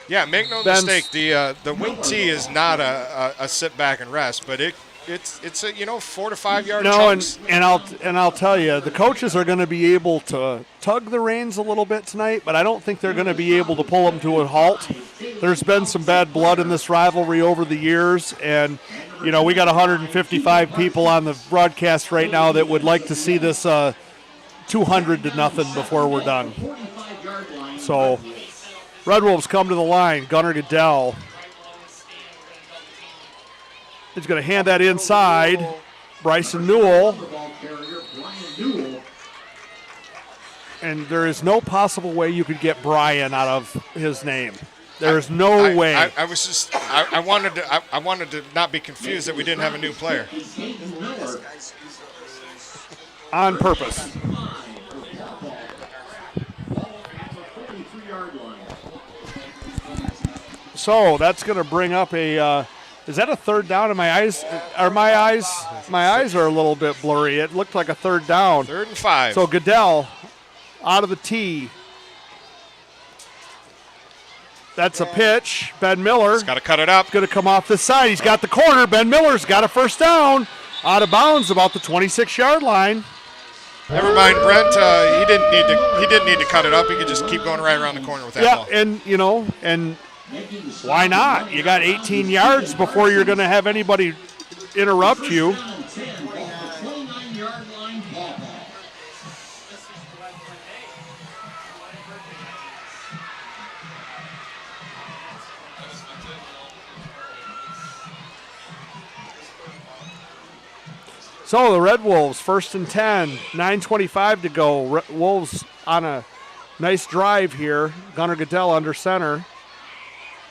Yeah, make no mistake, the wing tee is not a sit back and rest, but it's a 4 to 5 yard chunks. and I'll tell you, the coaches are going to be able to tug the reins a little bit tonight, but I don't think they're going to be able to pull them to a halt. There's been some bad blood in this rivalry over the years, and you know, we got 155 people on the broadcast right now that would like to see this 200 to nothing before we're done. So Red Wolves come to the line. Gunnar Goodell. He's going to hand that inside. Bryson Newell. And there is no possible way you could get Brian out of his name. There is no way. I wanted to not be confused that we didn't have a new player. On purpose. So that's going to bring up a. Is that a third down? And my eyes are a little bit blurry. It looked like a third down. 3rd and 5. So Goodell out of the tee. That's a pitch. Ben Miller. He's got to cut it up. Going to come off this side. He's got the corner. Ben Miller's got a first down. Out of bounds about the 26-yard line. Never mind, Brent. He didn't need to cut it up. He could just keep going right around the corner with that ball. Yeah, and you know, and why not? You got 18 yards before you're going to have anybody interrupt you. So the Red Wolves, 1st and 10, 9:25 to go. Wolves on a nice drive here. Gunnar Goodell under center.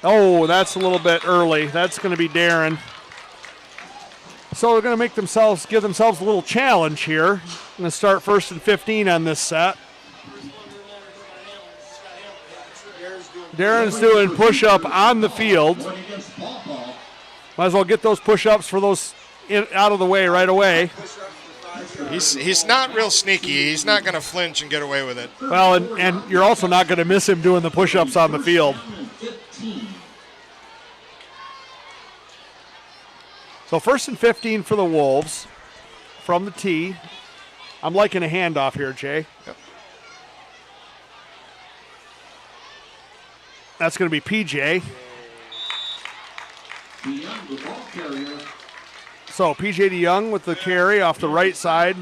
Oh, that's a little bit early. That's going to be Darren. So they're going to give themselves a little challenge here. Going to start 1st and 15 on this set. Darren's doing push-up on the field. Might as well get those push-ups for those out of the way right away. He's not real sneaky. He's not going to flinch and get away with it. Well, and you're also not going to miss him doing the push-ups on the field. So 1st and 15 for the Wolves from the tee. I'm liking a handoff here, Jay. Yep. That's going to be PJ. So PJ DeYoung with the carry off the right side.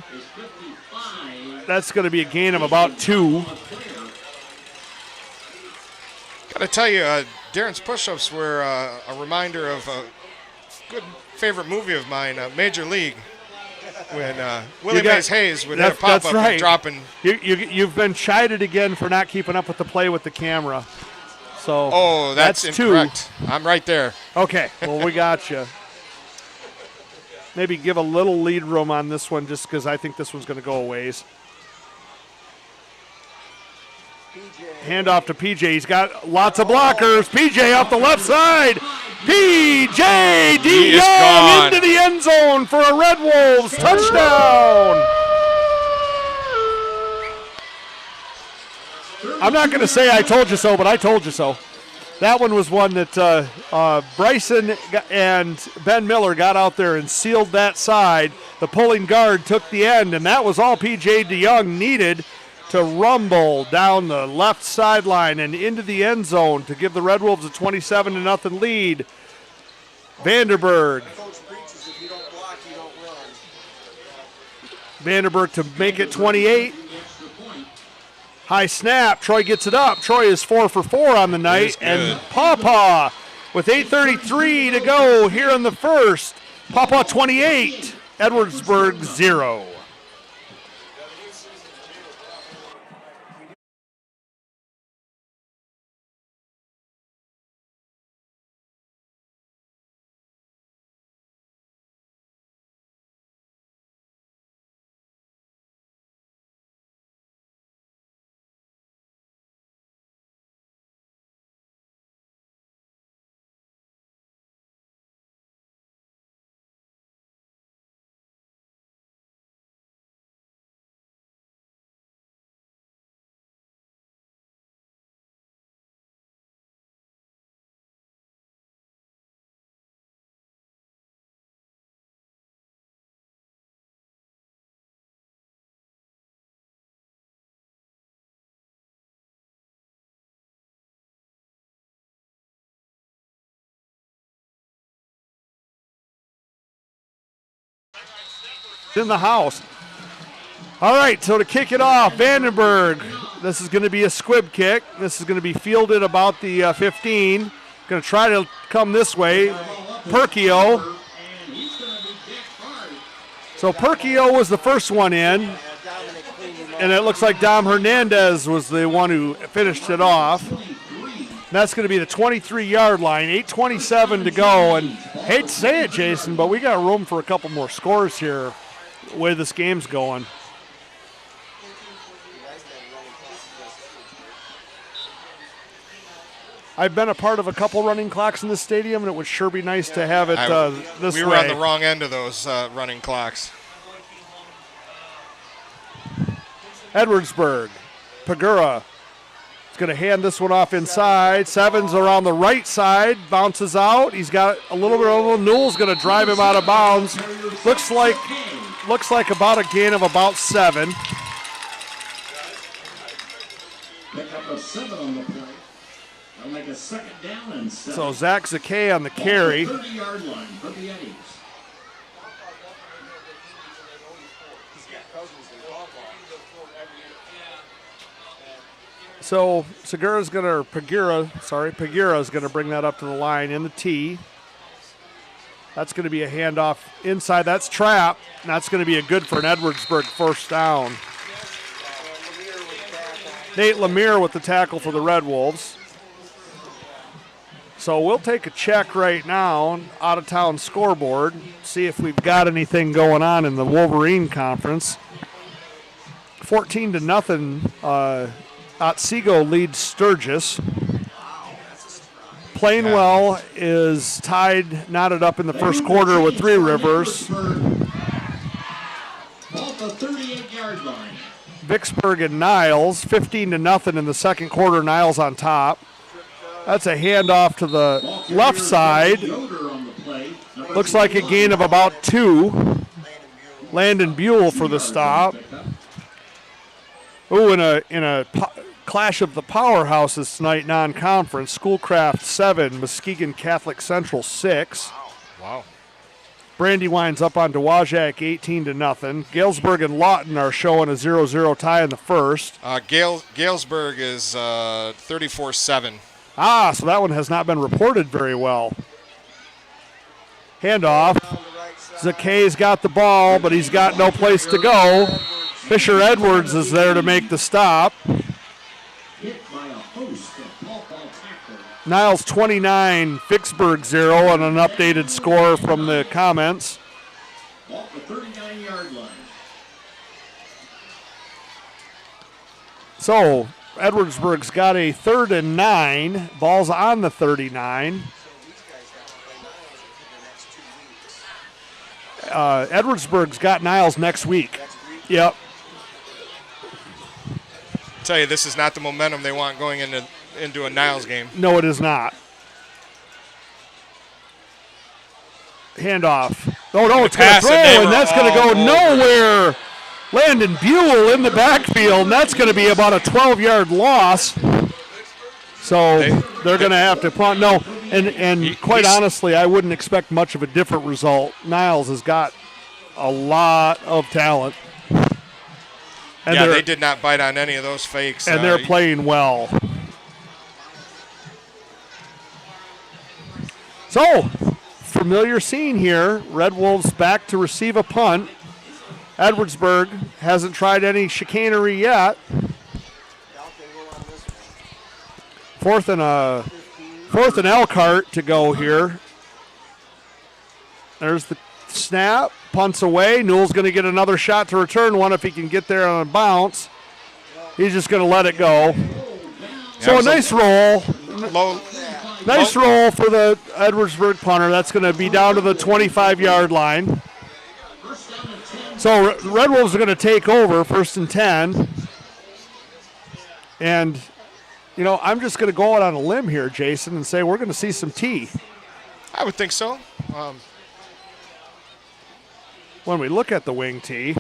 That's going to be a gain of about 2. Got to tell you, Darren's push-ups were a reminder of a good favorite movie of mine, Major League, when Willie Mays Hayes would have a pop-up and dropping. You've been chided again for not keeping up with the play with the camera. So that's incorrect. 2. I'm right there. Okay, well, we got you. Maybe give a little lead room on this one just because I think this one's going to go a ways. Hand off to PJ. He's got lots of blockers. PJ off the left side. P.J. He is DeYoung gone. into the end zone for a Red Wolves touchdown. I'm not going to say I told you so, but I told you so. That one was one that Bryson and Ben Miller got out there and sealed that side. The pulling guard took the end, and that was all P.J. DeYoung needed to rumble down the left sideline and into the end zone to give the Red Wolves a 27-0 lead. Vanderburg. Vanderburg to make it 28. High snap. Troy gets it up. Troy is 4 for 4 on the night. And Paw Paw with 8:33 to go here in the first. Paw Paw 28, Edwardsburg 0. In the house. All right, so to kick it off, Vandenberg. This is going to be a squib kick. This is going to be fielded about the 15. Going to try to come this way. Perkio. So Perkio was the first one in, and it looks like Dom Hernandez was the one who finished it off. That's going to be the 23-yard line, 8:27 to go. And hate to say it, Jason, but we got room for a couple more scores here, the way this game's going. I've been a part of a couple running clocks in this stadium, and it would sure be nice to have it this way. We were on the wrong end of those running clocks. Edwardsburg, Pagura. Going to hand this one off inside. Sevens around the right side, bounces out. He's got a little bit of Newell's going to drive him out of bounds. Looks like about a gain of about 7. Pick up a 7 on the play. They'll make a second down and 7. So Zach Zakay on the carry. 30-yard line for the Eddies. So Pagura's going to bring that up to the line in the tee. That's going to be a handoff inside. That's trap. And that's going to be a good for an Edwardsburg first down. Nate Lemire with the tackle for the Red Wolves. So we'll take a check right now, out-of-town scoreboard, see if we've got anything going on in the Wolverine conference. 14-0. Otsego leads Sturgis. Plainwell is knotted up in the first quarter with Three Rivers. Off the 38-yard line. Vicksburg and Niles, 15-0 in the second quarter. Niles on top. That's a handoff to the left side. Looks like a gain of about 2. Landon Buell for the stop. Ooh, in a clash of the powerhouses tonight, non-conference. Schoolcraft 7, Muskegon Catholic Central 6. Wow. Brandywine's up on Dowagiac 18-0. Galesburg and Lawton are showing a 0-0 tie in the first. Galesburg is 34-7. So that one has not been reported very well. Handoff. Zakay's got the ball, but he's got no place to go. Fisher Edwards is there to make the stop. Niles 29, Vicksburg 0, and an updated score from the comments. Off the 39-yard line. So Edwardsburg's got a 3rd and 9. Ball's on the 39. Edwardsburg's got Niles next week. Yep. Tell you, this is not the momentum they want going into a Niles game. No, it is not. Handoff. Oh, no, it's going to throw, and that's going to go nowhere. Landon Buell in the backfield, and that's going to be about a 12-yard loss. So they're going to have to punt. No, and quite honestly, I wouldn't expect much of a different result. Niles has got a lot of talent. And yeah, they did not bite on any of those fakes. And they're playing well. So, familiar scene here. Red Wolves back to receive a punt. Edwardsburg hasn't tried any chicanery yet. Fourth and Elkhart to go here. There's the snap. Punts away. Newell's going to get another shot to return one if he can get there on a bounce. He's just going to let it go. So a nice roll. Nice roll for the Edwardsburg punter. That's going to be down to the 25-yard line. So Red Wolves are going to take over 1st and 10. And, you know, I'm just going to go out on a limb here, Jason, and say we're going to see some T. I would think so. When we look at the wing T.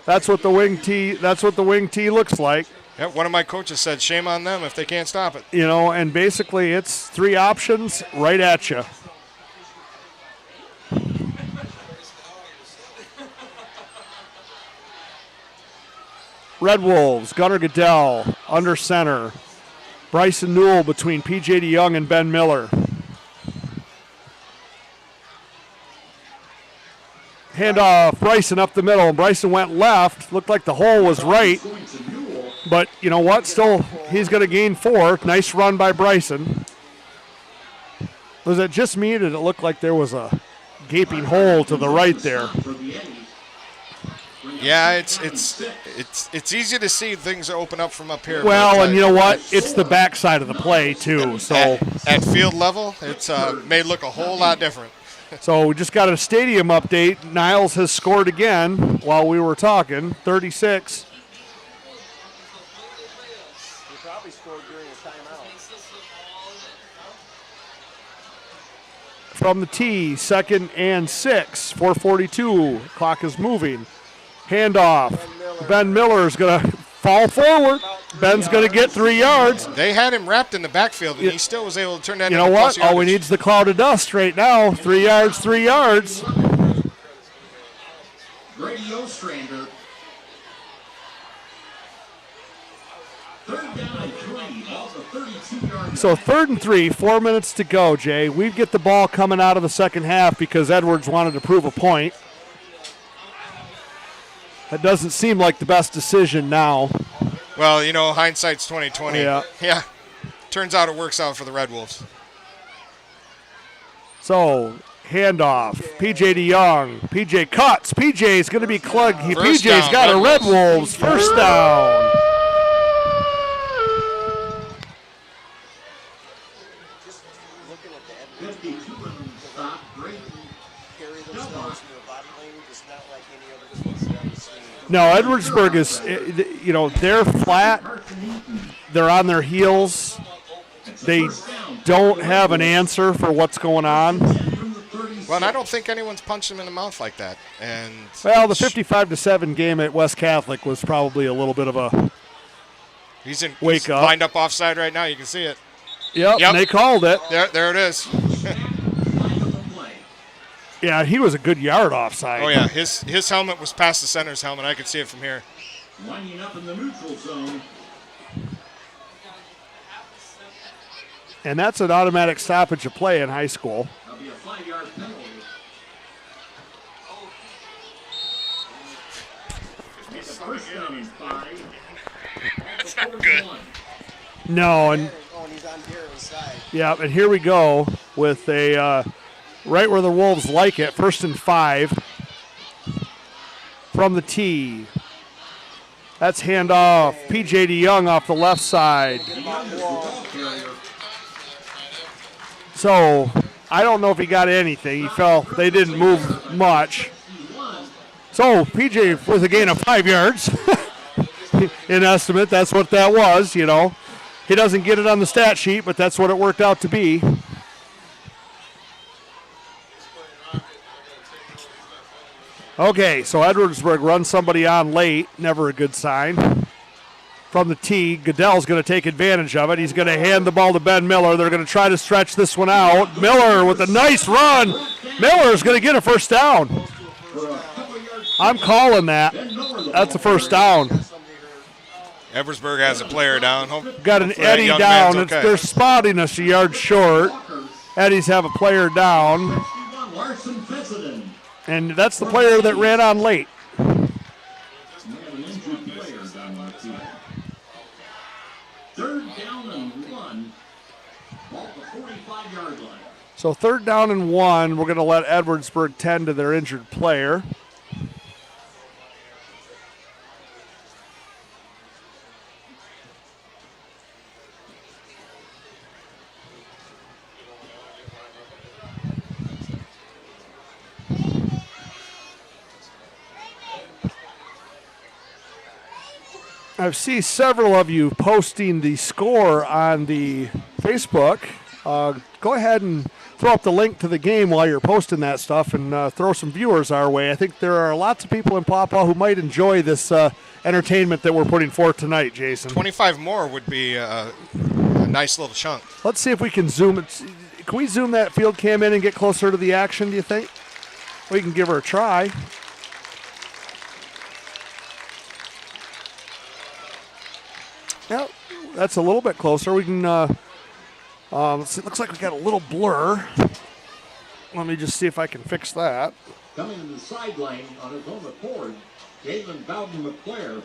That's what the wing T looks like. Yeah, one of my coaches said, shame on them if they can't stop it. You know, and basically it's 3 options right at you. Red Wolves, Gunnar Goodell under center. Bryson Newell between P.J. DeYoung and Ben Miller. Handoff, Bryson up the middle. Bryson went left. Looked like the hole was right. But you know what? Still, he's going to gain 4. Nice run by Bryson. Was it just me, or did it look like there was a gaping hole to the right there? Yeah, it's easy to see things open up from up here. Well, and you know what? It's the backside of the play too. So at field level, it's may look a whole lot different. So we just got a stadium update. Niles has scored again while we were talking, 36. He probably scored during a timeout. From the tee, 2nd and 6, 4:42. Clock is moving. Handoff. Ben Miller is going to fall forward. Ben's going to get 3 yards. They had him wrapped in the backfield, and he still was able to turn that into You know what? plus All we need is the cloud of dust right now. 3 yards, 3 yards. Grady Ostrander. 3rd down and 3 off the 32-yard. So 3rd and 3, 4 minutes to go, Jay. We get the ball coming out of the second half because Edwards wanted to prove a point. That doesn't seem like the best decision now. Well, you know, hindsight's 20/20. Yeah. Turns out it works out for the Red Wolves. So, handoff. P.J. DeYoung. P.J. cuts. P.J.'s going to be clugged. P.J.'s down, got a Red Wolves. Wolves. First down. No, Edwardsburg is, you know, they're flat. They're on their heels. They don't have an answer for what's going on. Well, and I don't think anyone's punched him in the mouth like that. And well, the 55-7 game at West Catholic was probably a little bit of a he's wake up. Lined up offside right now. You can see it. Yep. And they called it. There it is. Yeah, he was a good yard offside. Oh, yeah. His helmet was past the center's helmet. I could see it from here. Lining up in the neutral zone. And that's an automatic stoppage of play in high school. That'll be a 5-yard penalty. It's 1st down and 5. That's not good. No, and he's on Darren's side. Yeah, and here we go with a right where the Wolves like it, 1st and 5 from the tee. That's handoff. P.J. DeYoung off the left side. So I don't know if he got anything. He fell. They didn't move much. So PJ with a gain of 5 yards. In estimate, that's what that was, you know. He doesn't get it on the stat sheet, but that's what it worked out to be. Okay, so Edwardsburg runs somebody on late. Never a good sign. From the tee, Goodell's going to take advantage of it. He's going to hand the ball to Ben Miller. They're going to try to stretch this one out. Miller with a nice run. Miller's going to get a first down. I'm calling that. That's a first down. Edwardsburg has a player down. Got an Eddie down. Okay. They're spotting us a yard short. Eddies have a player down. And that's the player that ran on late. Third down and 1. Ball at the 45-yard line. So 3rd down and 1. We're going to let Edwardsburg tend to their injured player. I see several of you posting the score on the Facebook. Go ahead and throw up the link to the game while you're posting that stuff and throw some viewers our way. I think there are lots of people in Paw Paw who might enjoy this entertainment that we're putting forth tonight, Jason. 25 more would be a nice little chunk. Let's see if we can zoom it. Can we zoom that field cam in and get closer to the action, do you think? We can give her a try. Yep, that's a little bit closer. We can, let's see, it looks like we got a little blur. Let me just see if I can fix that. Coming to the sideline on his own accord, Jalen Bowden McClare.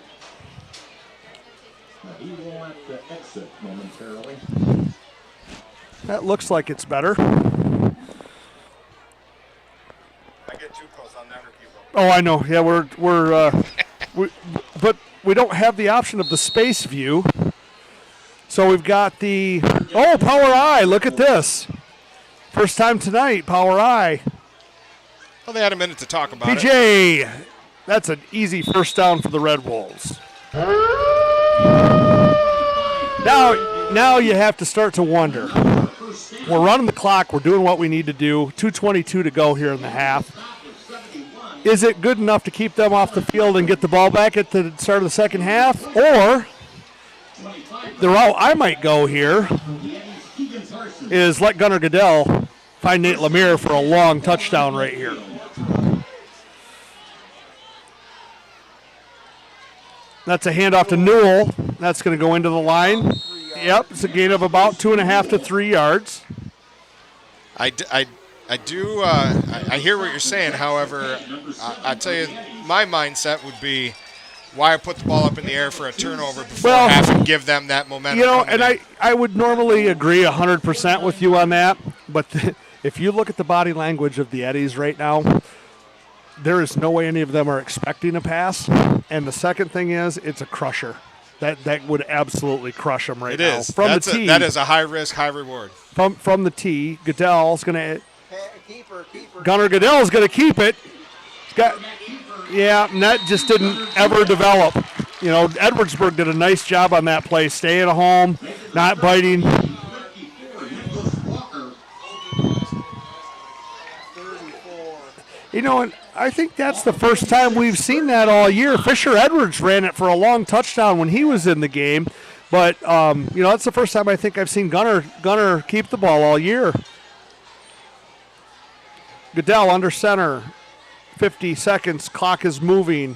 Now he will have to exit momentarily. That looks like it's better. I get too close, I'll never keep up. Oh, I know. Yeah, but we don't have the option of the space view. So we've got the, Power Eye, look at this. First time tonight, Power Eye. Well, they had a minute to talk about it. PJ, that's an easy first down for the Red Wolves. Now you have to start to wonder. We're running the clock. We're doing what we need to do. 2:22 to go here in the half. Is it good enough to keep them off the field and get the ball back at the start of the second half? Or the route I might go here is let Gunnar Goodell find Nate Lemire for a long touchdown right here. That's a handoff to Newell. That's going to go into the line. Yep, it's a gain of about 2.5 to 3 yards. I hear what you're saying. However, I tell you, my mindset would be why put the ball up in the air for a turnover before half and give them that momentum. You know, and I would normally agree 100% with you on that. But if you look at the body language of the Eddies right now, there is no way any of them are expecting a pass. And the second thing is, it's a crusher. That would absolutely crush them right now. It is. That is a high risk, high reward. From the tee, Goodell's going to. Gunnar Goodell's going to keep it. And that just didn't ever develop. You know, Edwardsburg did a nice job on that play, staying at home, not biting. You know, and I think that's the first time we've seen that all year. Fisher Edwards ran it for a long touchdown when he was in the game. But, that's the first time I think I've seen Gunnar keep the ball all year. Goodell under center. 50 seconds. Clock is moving.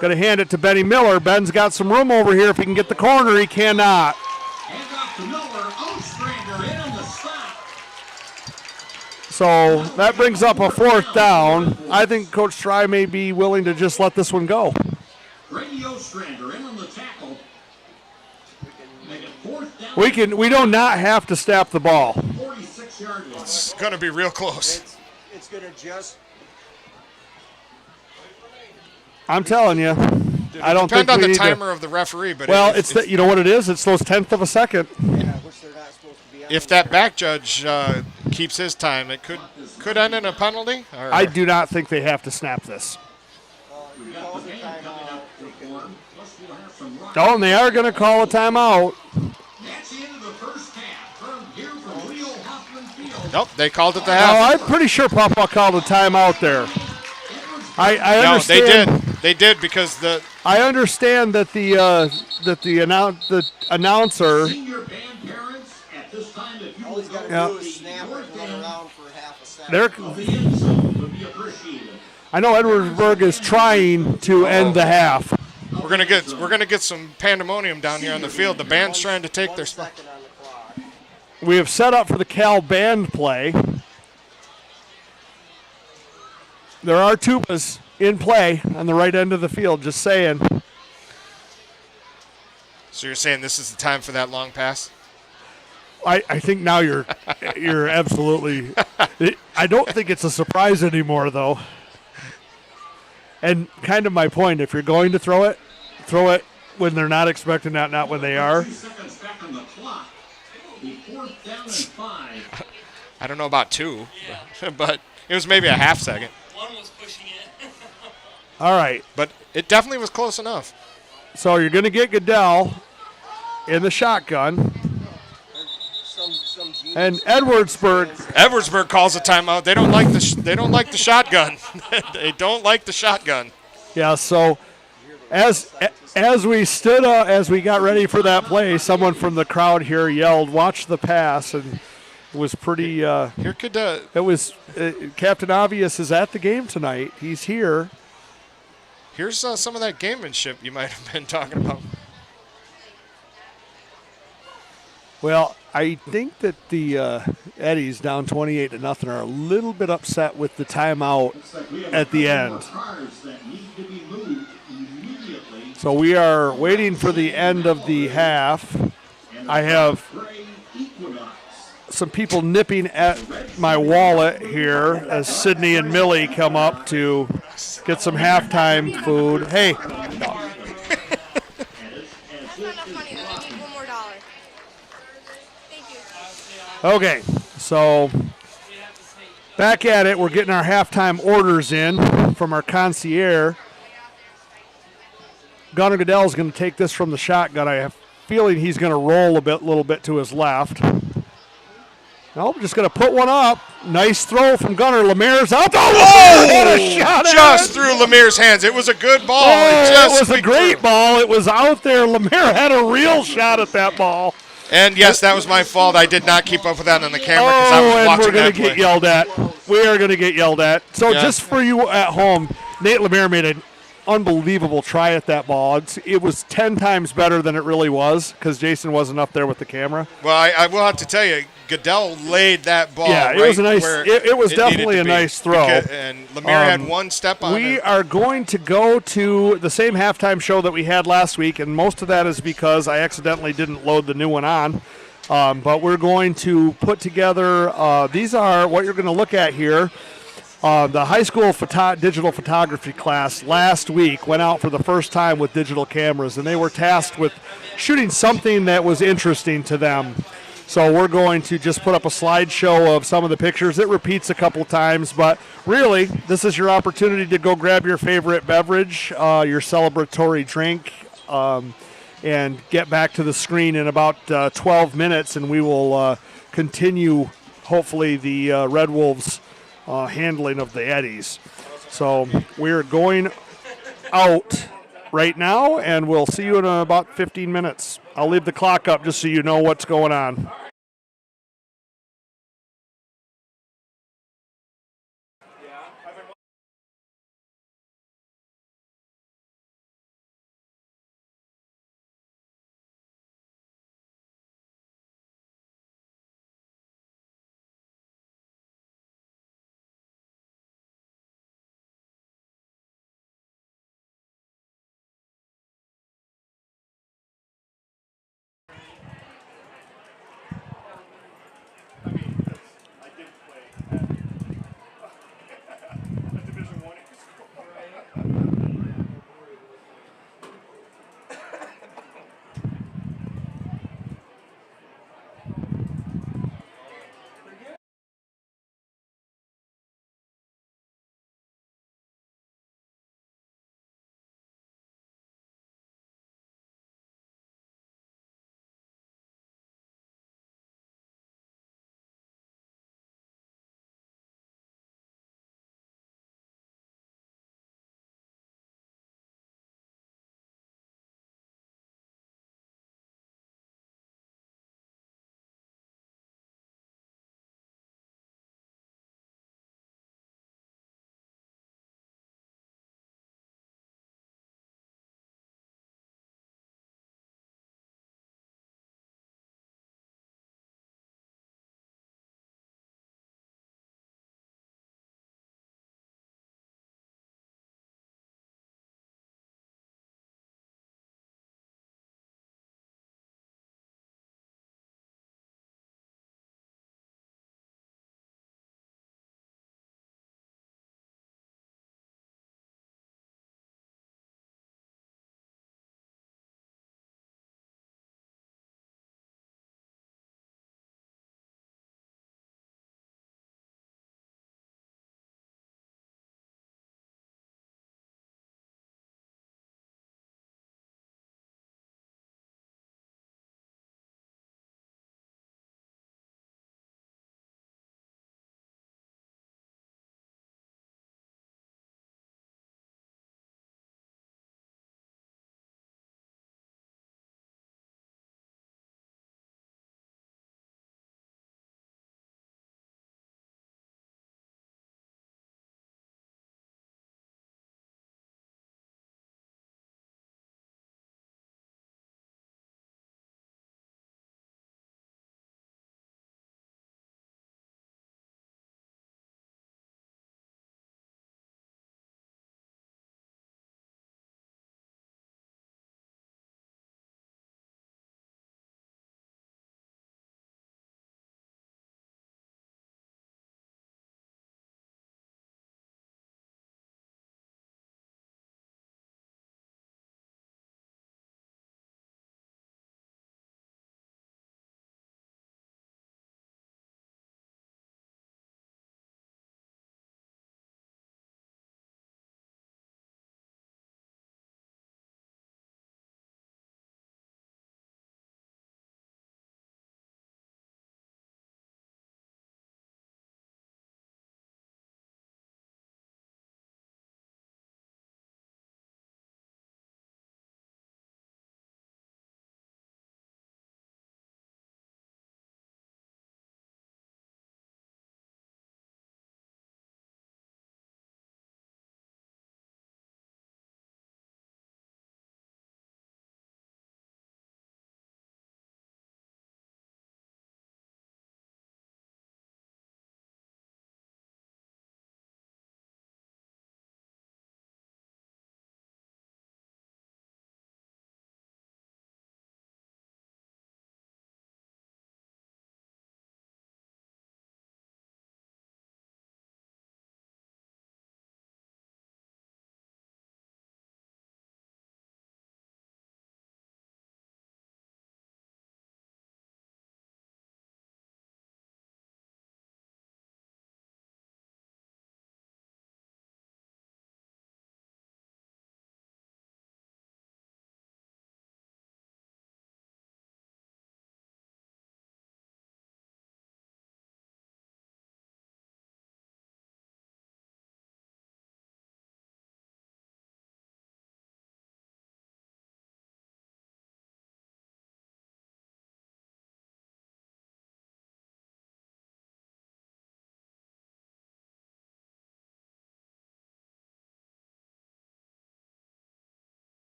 Going to hand it to Benny Miller. Ben's got some room over here. If he can get the corner, he cannot. So that brings up a 4th down. I think Coach Try may be willing to just let this one go. Grady Ostrander in on the tackle. We do not have to snap the ball. 46-yard line. It's going to be real close. It's going to just. I'm telling you. I don't depend think on we the need timer of the referee, but it's you know what it is? It's those 1/10 of a second. Yeah, which they're not supposed to be on. If that back judge keeps his time. It could end in a penalty. Or? I do not think they have to snap this. Oh, and they are going to call a timeout. Nope, they called it the No, half. I'm pretty sure Paw Paw called a timeout there. I no, understand. They did because the. I understand that the announcer. I know Edwardsburg is trying to end the half. We're gonna get some pandemonium down here on the field. The band's trying to take their spot. We have set up for the Cal band play. There are tubas in play on the right end of the field, just saying. So you're saying this is the time for that long pass? I think now you're absolutely. I don't think it's a surprise anymore, though. And kind of my point, if you're going to throw it when they're not expecting that, not when they are. I don't know about 2, but it was maybe a half second. One was pushing it. All right. But it definitely was close enough. So you're going to get Goodell in the shotgun. And Edwardsburg calls a timeout. They don't like the shotgun. They don't like the shotgun. Yeah. So as we stood up, as we got ready for that play, someone from the crowd here yelled, "Watch the pass!" And it was pretty. It was Captain Obvious is at the game tonight. He's here. Here's some of that gamemanship you might have been talking about. Well, I think that the Eddies down 28-0 are a little bit upset with the timeout at the end. So we are waiting for the end of the half. I have some people nipping at my wallet here as Sydney and Millie come up to get some halftime food. Hey. Okay, so back at it. We're getting our halftime orders in from our concierge. Gunnar Goodell is going to take this from the shotgun. I have a feeling he's going to roll a little bit to his left. Nope, just going to put one up. Nice throw from Gunnar. Lemaire's out. Oh, what a shot! Just through Lemaire's hands. It was a good ball. It was a great ball. It was out there. Lemaire had a real shot at that ball. And yes, that was my fault. I did not keep up with that on the camera because I was watching we're going that to get yelled at. We are going to get yelled at. So just for you at home, Nate Lemaire made an unbelievable try at that ball. It was 10 times better than it really was because Jason wasn't up there with the camera. Well, I will have to tell you, Goodell laid that ball. Yeah, it was a nice. It was definitely a nice throw. And Lemaire had one step on it. We are going to go to the same halftime show that we had last week, and most of that is because I accidentally didn't load the new one on. But we're going to put together. These are what you're going to look at here. The high school digital photography class last week went out for the first time with digital cameras, and they were tasked with shooting something that was interesting to them. So we're going to just put up a slideshow of some of the pictures. It repeats a couple times, but really, this is your opportunity to go grab your favorite beverage, your celebratory drink, and get back to the screen in about 12 minutes, and we will continue, hopefully, the Red Wolves' handling of the Eddies. So we're going out right now, and we'll see you in about 15 minutes. I'll leave the clock up just so you know what's going on.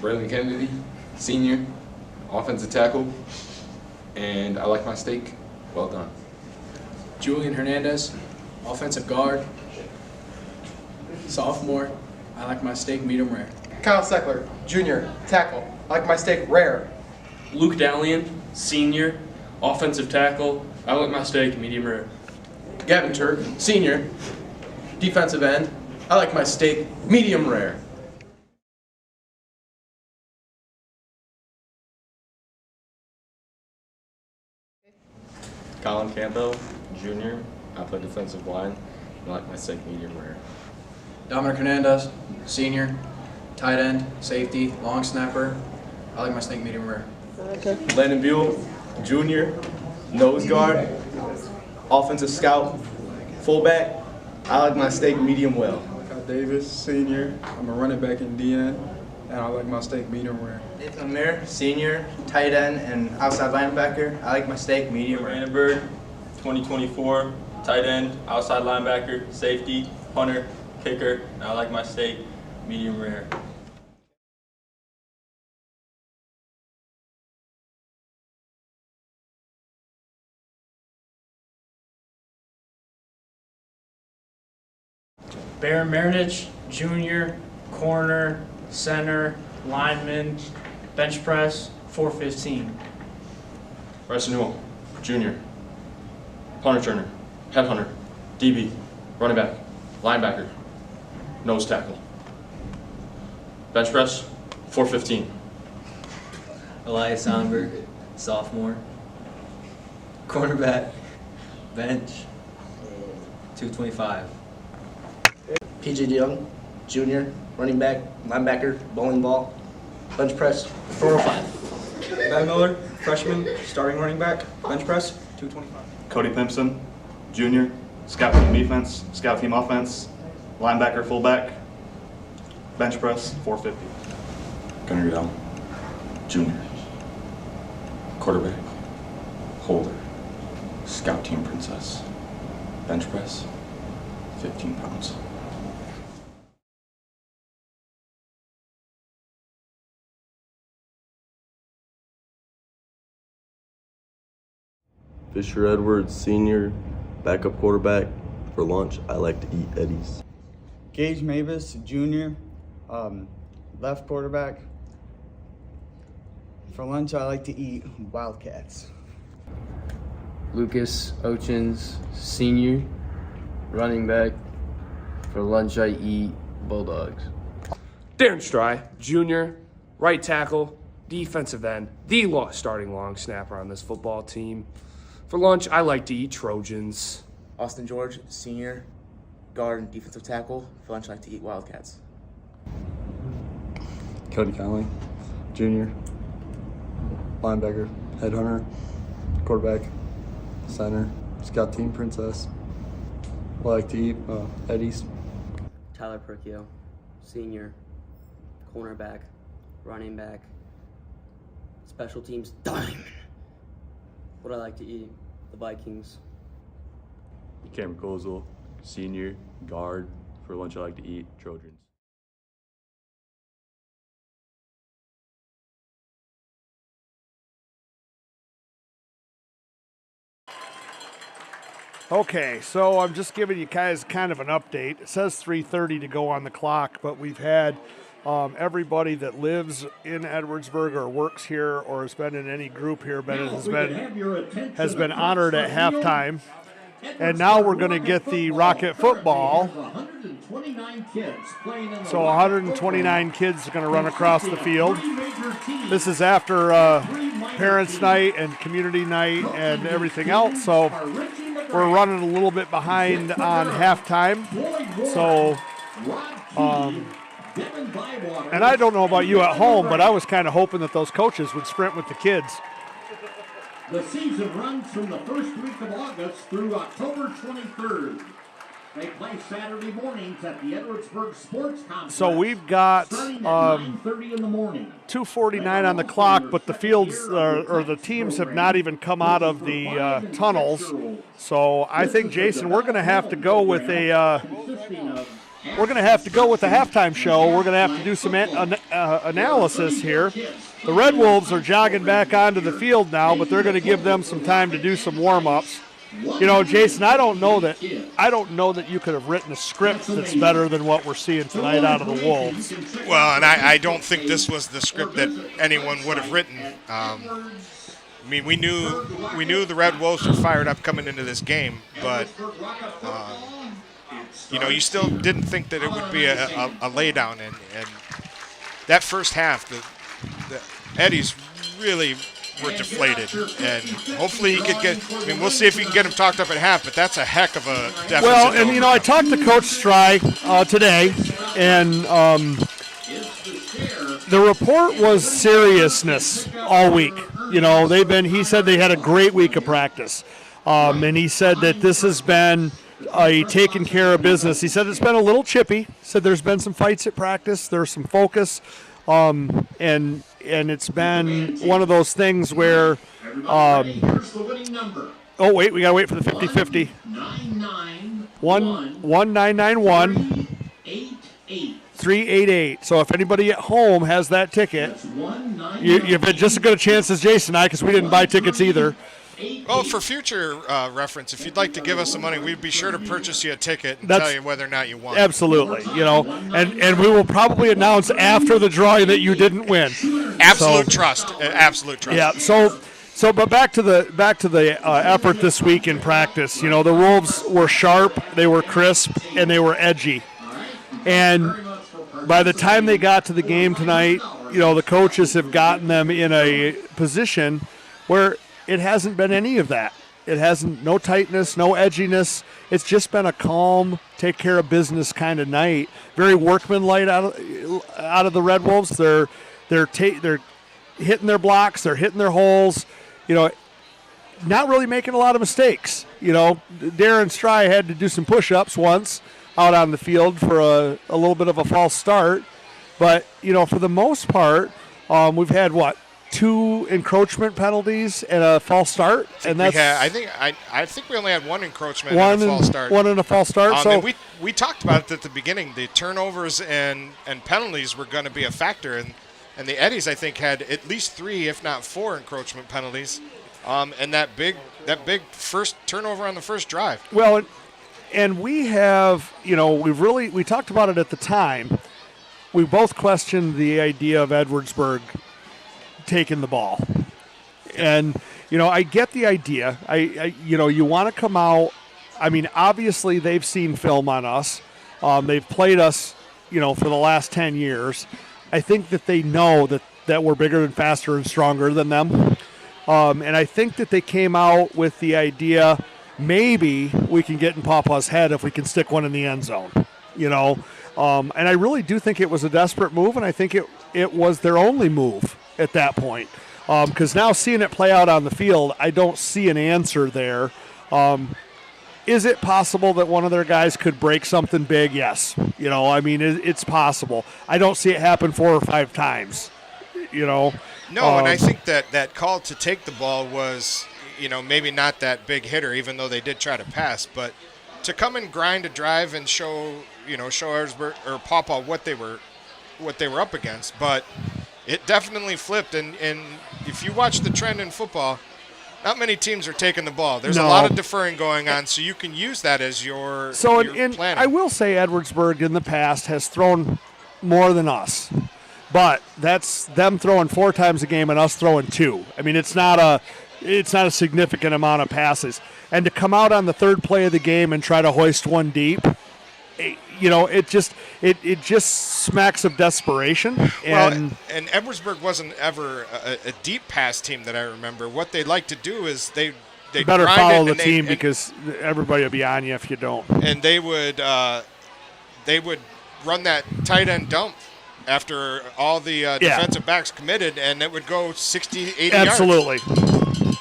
Braylon Kennedy, senior, offensive tackle, and I like my steak well done. Julian Hernandez, offensive guard, sophomore. I like my steak medium rare. Kyle Seckler, junior, tackle. I like my steak rare. Luke Dallian, senior, offensive tackle. I like my steak medium rare. Gavin Turk, senior, defensive end. I like my steak medium rare. Colin Campbell, junior. I play defensive line. I like my steak medium rare. Dominic Hernandez, senior, tight end, safety, long snapper. I like my steak medium rare. Landon Buell, junior, nose guard, offensive scout, fullback. I like my steak medium well. Kyle Davis, senior. I'm a running back in DN, and I like my steak medium rare. Nathan Amir, senior, tight end, and outside linebacker. I like my steak medium rare. Edwardsburg, 2024, tight end, outside linebacker, safety, punter, kicker, and I like my steak medium rare. Baron Marinich, junior, corner, center, lineman, bench press, 415. Bryson Newell, junior, punter returner, headhunter, DB, running back, linebacker, nose tackle. Bench press, 415. Elias Sonberg, sophomore. Cornerback, bench, 225. PJ Young, junior, running back, linebacker, bowling ball, bench press, 405. Matt Miller, freshman, starting running back, bench press, 225. Cody Pimpson, junior, scout team defense, scout team offense, linebacker, fullback, bench press, 450. Gunnar Goodell, junior, quarterback, holder, scout team princess, bench press, 15 pounds. Fisher Edwards, senior, backup quarterback. For lunch, I like to eat Eddie's. Gage Mavis, junior, left quarterback. For lunch, I like to eat Wildcats. Lucas Ochins, senior, running back. For lunch, I eat Bulldogs. Darren Stry, junior, right tackle, defensive end, the starting long snapper on this football team. For lunch, I like to eat Trojans. Austin George, senior, guard and defensive tackle. For lunch, I like to eat Wildcats. Cody Conley, junior, linebacker, headhunter, quarterback, center, scout team princess. I like to eat Eddie's. Tyler Perkio, senior, cornerback, running back, special teams diamond. What I like to eat, the Vikings. Cameron Kozel, senior, guard. For lunch, I like to eat Trojans. Okay, so I'm just giving you guys kind of an update. It says 3:30 to go on the clock, but we've had everybody that lives in Edwardsburg or works here or has been in any group here has been honored at halftime. And now we're going to get the Rocket football. So 129 kids are going to run across the field. This is after Parents' Night and Community Night and everything else. So we're running a little bit behind on halftime. So, and I don't know about you at home, but I was kind of hoping that those coaches would sprint with the kids. The season runs from the first week of August through October 23rd. They play Saturday mornings at the Edwardsburg Sports Complex. So we've got 9:30 in the morning. 2:49 on the clock, but the fields or the teams have not even come out of the tunnels. So I think, Jason, we're going to have to go with a we're going to have to go with the halftime show. We're going to have to do some analysis here. The Red Wolves are jogging back onto the field now, but they're going to give them some time to do some warm-ups. You know, Jason, I don't know that you could have written a script that's better than what we're seeing tonight out of the Wolves. Well, and I don't think this was the script that anyone would have written. I mean, we knew the Red Wolves were fired up coming into this game, but you know, you still didn't think that it would be a laydown. And that first half, the Eddies really were deflated, and hopefully he could get. I mean, we'll see if he can get him talked up at half, but that's a heck of a deficit. Well, and you know, I talked to Coach Stry today, and the report was seriousness all week. You know, he said they had a great week of practice, and he said that this has been a taken care of business. He said it's been a little chippy. He said there's been some fights at practice, there's some focus, and it's been one of those things where, oh wait, we gotta wait for the 50-50. 1991 388. So if anybody at home has that ticket, you've had just as good a chance as Jason and I, because we didn't buy tickets either. Well, for future reference, if you'd like to give us some money, we'd be sure to purchase you a ticket and tell you whether or not you won. Absolutely, you know, and we will probably announce after the drawing that you didn't win. Absolute trust. Yeah. But back to the effort this week in practice. You know, the Wolves were sharp, they were crisp, and they were edgy. And by the time they got to the game tonight, you know, the coaches have gotten them in a position where it hasn't been any of that. It hasn't, no tightness, no edginess. It's just been a calm, take care of business kind of night. Very workmanlike out of the Red Wolves. They're hitting their blocks, they're hitting their holes. You know, not really making a lot of mistakes. You know, Darren Stry had to do some push-ups once out on the field for a little bit of a false start. But, you know, for the most part, we've had, 2 encroachment penalties and a false start, and that's. I think we only had 1 encroachment and a false start. One and a false start. So and we talked about it at the beginning. The turnovers and penalties were going to be a factor, and the Eddies I think had at least 3, if not 4, encroachment penalties, and that big first turnover on the first drive. Well, and we have, you know, we talked about it at the time. We both questioned the idea of Edwardsburg taking the ball. And, you know, I get the idea. You know, you want to come out. I mean, obviously they've seen film on us. They've played us, you know, for the last 10 years. I think that they know that we're bigger and faster and stronger than them. And I think that they came out with the idea maybe we can get in Paw Paw's head if we can stick one in the end zone, you know. And I really do think it was a desperate move, and I think it was their only move at that point. Because now seeing it play out on the field, I don't see an answer there. Is it possible that one of their guys could break something big? Yes. You know, I mean, it's possible. I don't see it happen 4 or 5 times, you know. No, and I think that call to take the ball was, you know, maybe not that big hitter, even though they did try to pass. But to come and grind a drive and show Edwardsburg or Paw Paw what they were up against. But it definitely flipped, and if you watch the trend in football, not many teams are taking the ball. There's a lot of deferring going on, so you can use that as your planning. I will say Edwardsburg in the past has thrown more than us, but that's them throwing 4 times a game and us throwing 2. I mean, it's not a significant amount of passes. And to come out on the 3rd play of the game and try to hoist one deep, you know, it just smacks of desperation. And Edwardsburg wasn't ever a deep pass team that I remember. What they like to do is they better follow the team because everybody will be on you if you don't. And they would run that tight end dump after all the defensive backs committed, and it would go 60, 80 Absolutely. yards.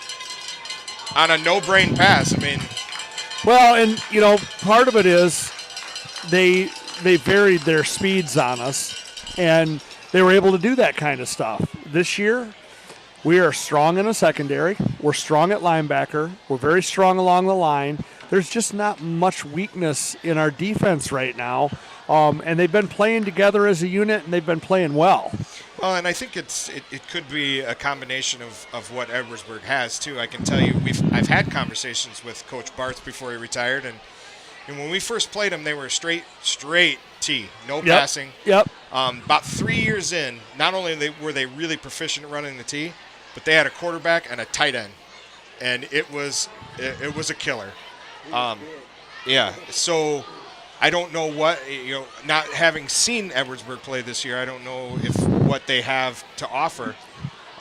On a no-brain pass. I mean. Well, and, you know, part of it is they varied their speeds on us, and they were able to do that kind of stuff. This year, we are strong in a secondary. We're strong at linebacker. We're very strong along the line. there's just not much weakness in our defense right now. And they've been playing together as a unit, and they've been playing well. Well, and I think it could be a combination of what Edwardsburg has, too. I can tell you, I've had conversations with Coach Barth before he retired, and when we first played them, they were straight T, no passing. Yep. About 3 years in, not only were they really proficient at running the T, but they had a quarterback and a tight end, and it was a killer. Yeah, so I don't know what, not having seen Edwardsburg play this year, I don't know if what they have to offer.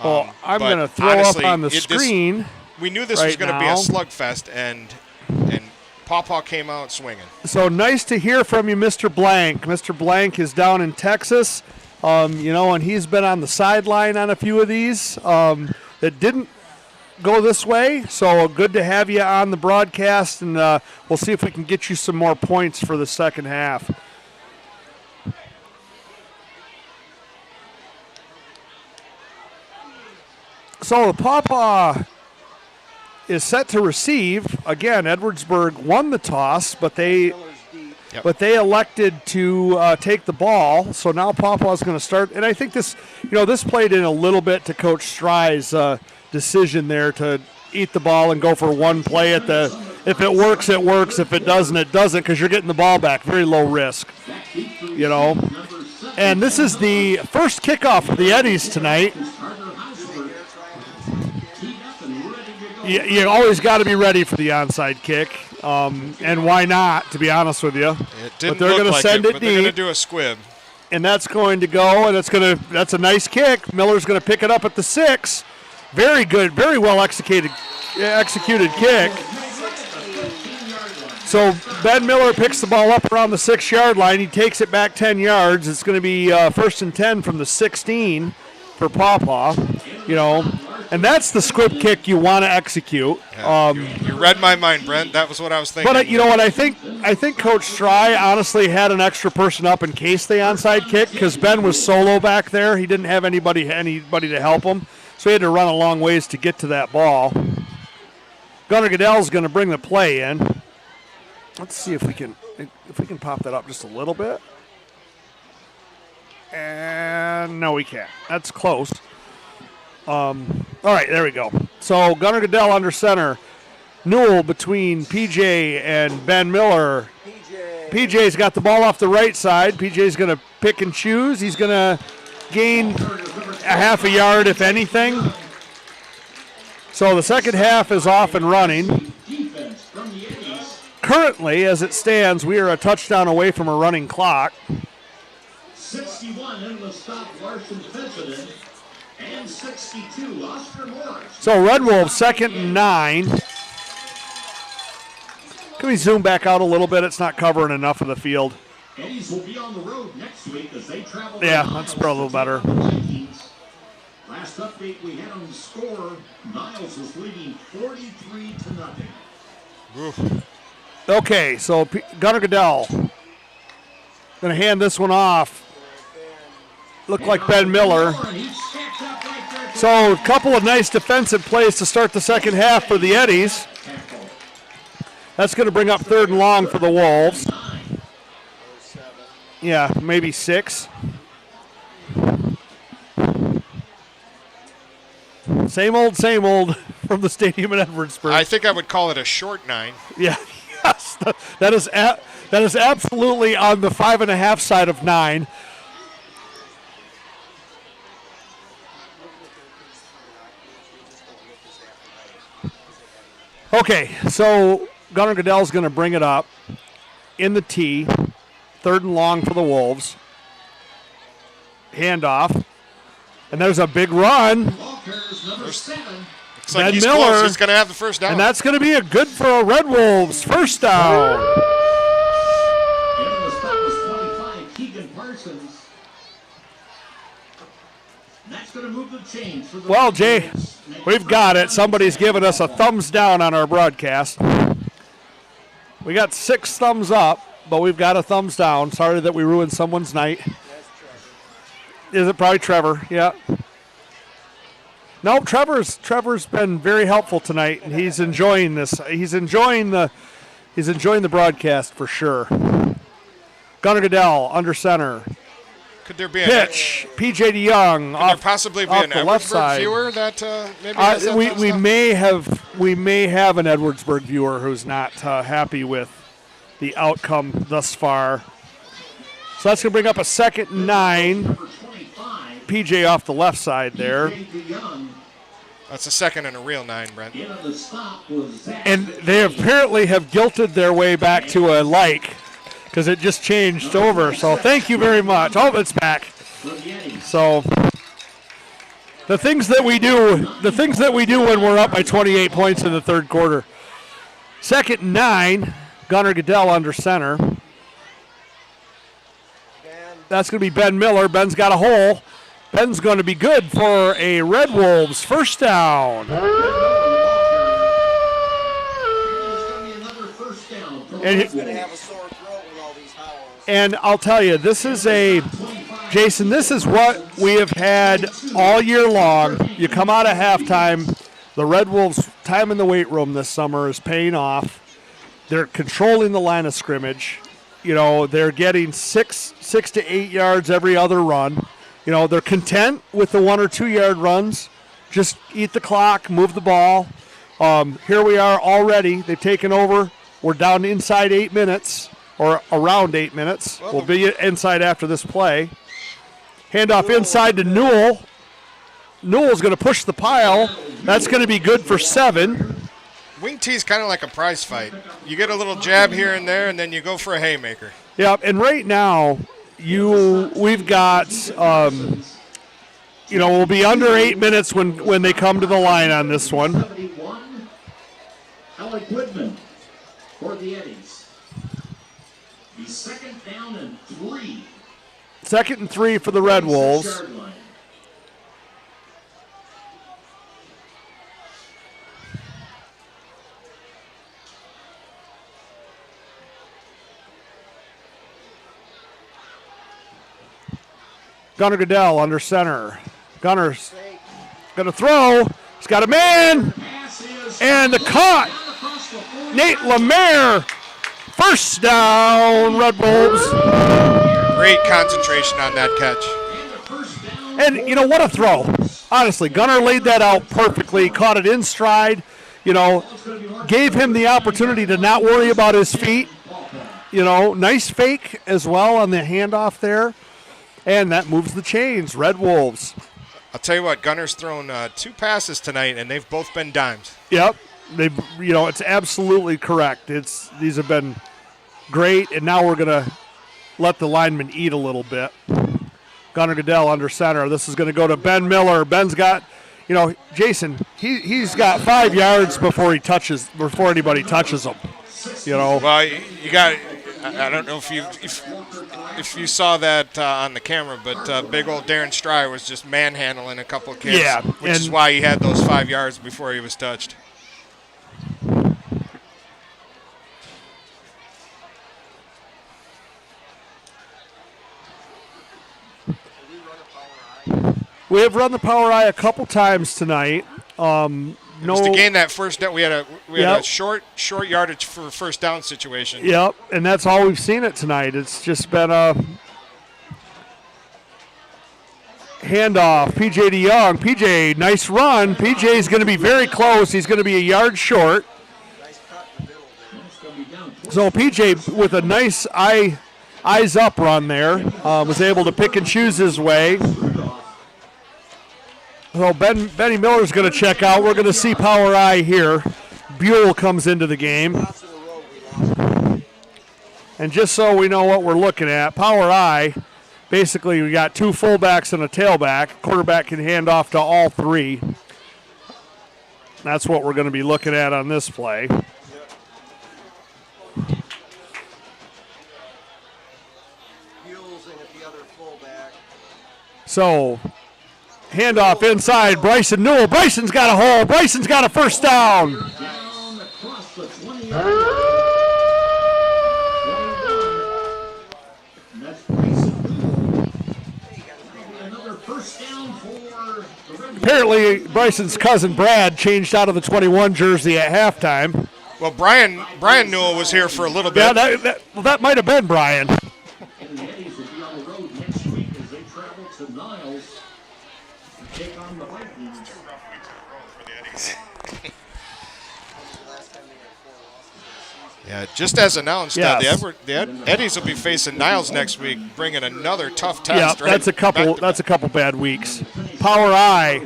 Well, I'm going to throw honestly, up on the screen. We knew this right was going to be now. a slugfest, and Paw Paw came out swinging. So nice to hear from you, Mr. Blank. Mr. Blank is down in Texas, and he's been on the sideline on a few of these that didn't go this way. So good to have you on the broadcast, and we'll see if we can get you some more points for the second half. So the Paw Paw is set to receive. Again, Edwardsburg won the toss, but they elected to take the ball. So now Paw Paw is going to start. And I think this played in a little bit to Coach Strye's decision there to eat the ball and go for one play at the. If it works, it works. If it doesn't, it doesn't, because you're getting the ball back. Very low risk, And this is the first kickoff for the Eddies tonight. You always got to be ready for the onside kick, and why not? To be honest with you, it didn't but they're going to send it but deep. They're going to do a squib, and that's going to go, and that's a nice kick. Miller's going to pick it up at the 6. Very good, very well executed kick. So Ben Miller picks the ball up around the 6-yard line. He takes it back 10 yards. It's going to be 1st and 10 from the 16 for Paw Paw. And that's the squib kick you want to execute. Yeah, you read my mind, Brent. That was what I was thinking. But you know what? I think Coach Strye honestly had an extra person up in case they onside kick, because Ben was solo back there. He didn't have anybody to help him, so he had to run a long ways to get to that ball. Gunnar Goodell's going to bring the play in. Let's see if we can pop that up just a little bit. And no, we can't. That's close. All right, there we go. So Gunnar Goodell under center. Newell between PJ and Ben Miller. PJ's got the ball off the right side. PJ's going to pick and choose. He's going to gain a half a yard, if anything. So the second half is off and running. Currently, as it stands, we are a touchdown away from a running clock. 61 in the stop, Larson Fessenden. And 62, Oscar Morris. So Red Wolves 2nd and 9. Can we zoom back out a little bit? It's not covering enough of the field. Eddies will be on the road next week as they travel. Yeah, that's probably a little better. Last update we had on the score, Niles is leading 43-0. Oof. Okay, so Gunnar Goodell going to hand this one off. Look like Ben Miller. So a couple of nice defensive plays to start the second half for the Eddies. That's going to bring up 3rd and long for the Wolves. Yeah, maybe 6. Same old from the stadium in Edwardsburg. I think I would call it a short 9. Yeah, yes, that is absolutely on the 5.5 side of 9. Okay, so Gunnar Goodell's going to bring it up in the T. 3rd and long for the Wolves. Handoff. And there's a big run. Looks like Ben he's Miller. close. He's going to have the first down. And that's going to be a good for a Red Wolves. First down. In the stop was 25, Keegan Parsons. That's going to move the chains for the Well, Jay, we've got it. Somebody's giving us a thumbs down on our broadcast. We got 6 thumbs up, but we've got a thumbs down. Sorry that we ruined someone's night. Is it probably Trevor? Yeah. No, Trevor's been very helpful tonight, and he's enjoying this. He's enjoying the He's enjoying the broadcast for sure. Gunnar Goodell under center. Could there be pitch? PJ DeYoung. Could there possibly be an Edwardsburg viewer that maybe has that kind of we stuff? may have an Edwardsburg viewer who's not happy with the outcome thus far. So that's going to bring up a 2nd and 9. PJ off the left side there. That's a 2nd and a real 9, Brent. And they apparently have guilted their way back to a like, because it just changed over. So thank you very much. Oh, it's back. So the things that we do when we're up by 28 points in the third quarter. 2nd and 9, Gunnar Goodell under center. That's going to be Ben Miller. Ben's got a hole. Ben's going to be good for a Red Wolves first down. And I'll tell you, Jason, this is what we have had all year long. You come out of halftime, the Red Wolves' time in the weight room this summer is paying off. They're controlling the line of scrimmage. You know, they're getting 6 to 8 yards every other run. You know, they're content with the 1 or 2 yard runs. Just eat the clock, move the ball. Here we are already. They've taken over. We're down inside 8 minutes, or around 8 minutes. We'll be inside after this play. Handoff inside to Newell. Newell's going to push the pile. That's going to be good for 7. Wing T is kind of like a prize fight. You get a little jab here and there, and then you go for a haymaker. Yeah, and right now, we've got, we'll be under 8 minutes when they come to the line on this one. Alec Woodman for the Eddies. The 2nd down and 3. 2nd and 3 for the Red Wolves. Gunnar Goodell under center. Gunner's going to throw. He's got a man. And the caught. Nate Lemaire. First down, Red Wolves. Great concentration on that catch. And, what a throw. Honestly, Gunnar laid that out perfectly. Caught it in stride. Gave him the opportunity to not worry about his feet. Nice fake as well on the handoff there. And that moves the chains. Red Wolves. I'll tell you what, Gunnar's thrown 2 passes tonight, and they've both been dimes. Yep. It's absolutely correct. These have been great, and now we're going to let the linemen eat a little bit. Gunnar Goodell under center. This is going to go to Ben Miller. Ben's got, Jason, he's got 5 yards before anybody touches him. Well, you got. I don't know if you saw that on the camera, but big old Darren Stry was just manhandling a couple of kids, which is why he had those 5 yards before he was touched. We have run the power eye a couple times tonight. To gain that first down, we had a short yardage for first down situation. Yep, and that's all we've seen it tonight. It's just been a handoff. PJ DeYoung. PJ, nice run. PJ is going to be very close. He's going to be a yard short. So PJ with a nice eyes up run there was able to pick and choose his way. So Benny Miller's going to check out. We're going to see power eye here. Buell comes into the game. And just so we know what we're looking at, power eye, basically we got 2 fullbacks and a tailback. Quarterback can hand off to all 3. That's what we're going to be looking at on this play. So, handoff inside, Bryson Newell. Bryson's got a hole. Bryson's got a first down. Apparently, Bryson's cousin Brad changed out of the 21 jersey at halftime. Well, Brian Newell was here for a little bit. Yeah, that might have been Brian. And the Eddies will be on the road next week as they travel to Niles to take on the Vikings. Yeah, just as announced, Yes. the Eddies will be facing Niles next week, bringing another tough Yeah, test. that's a couple bad weeks. Power I.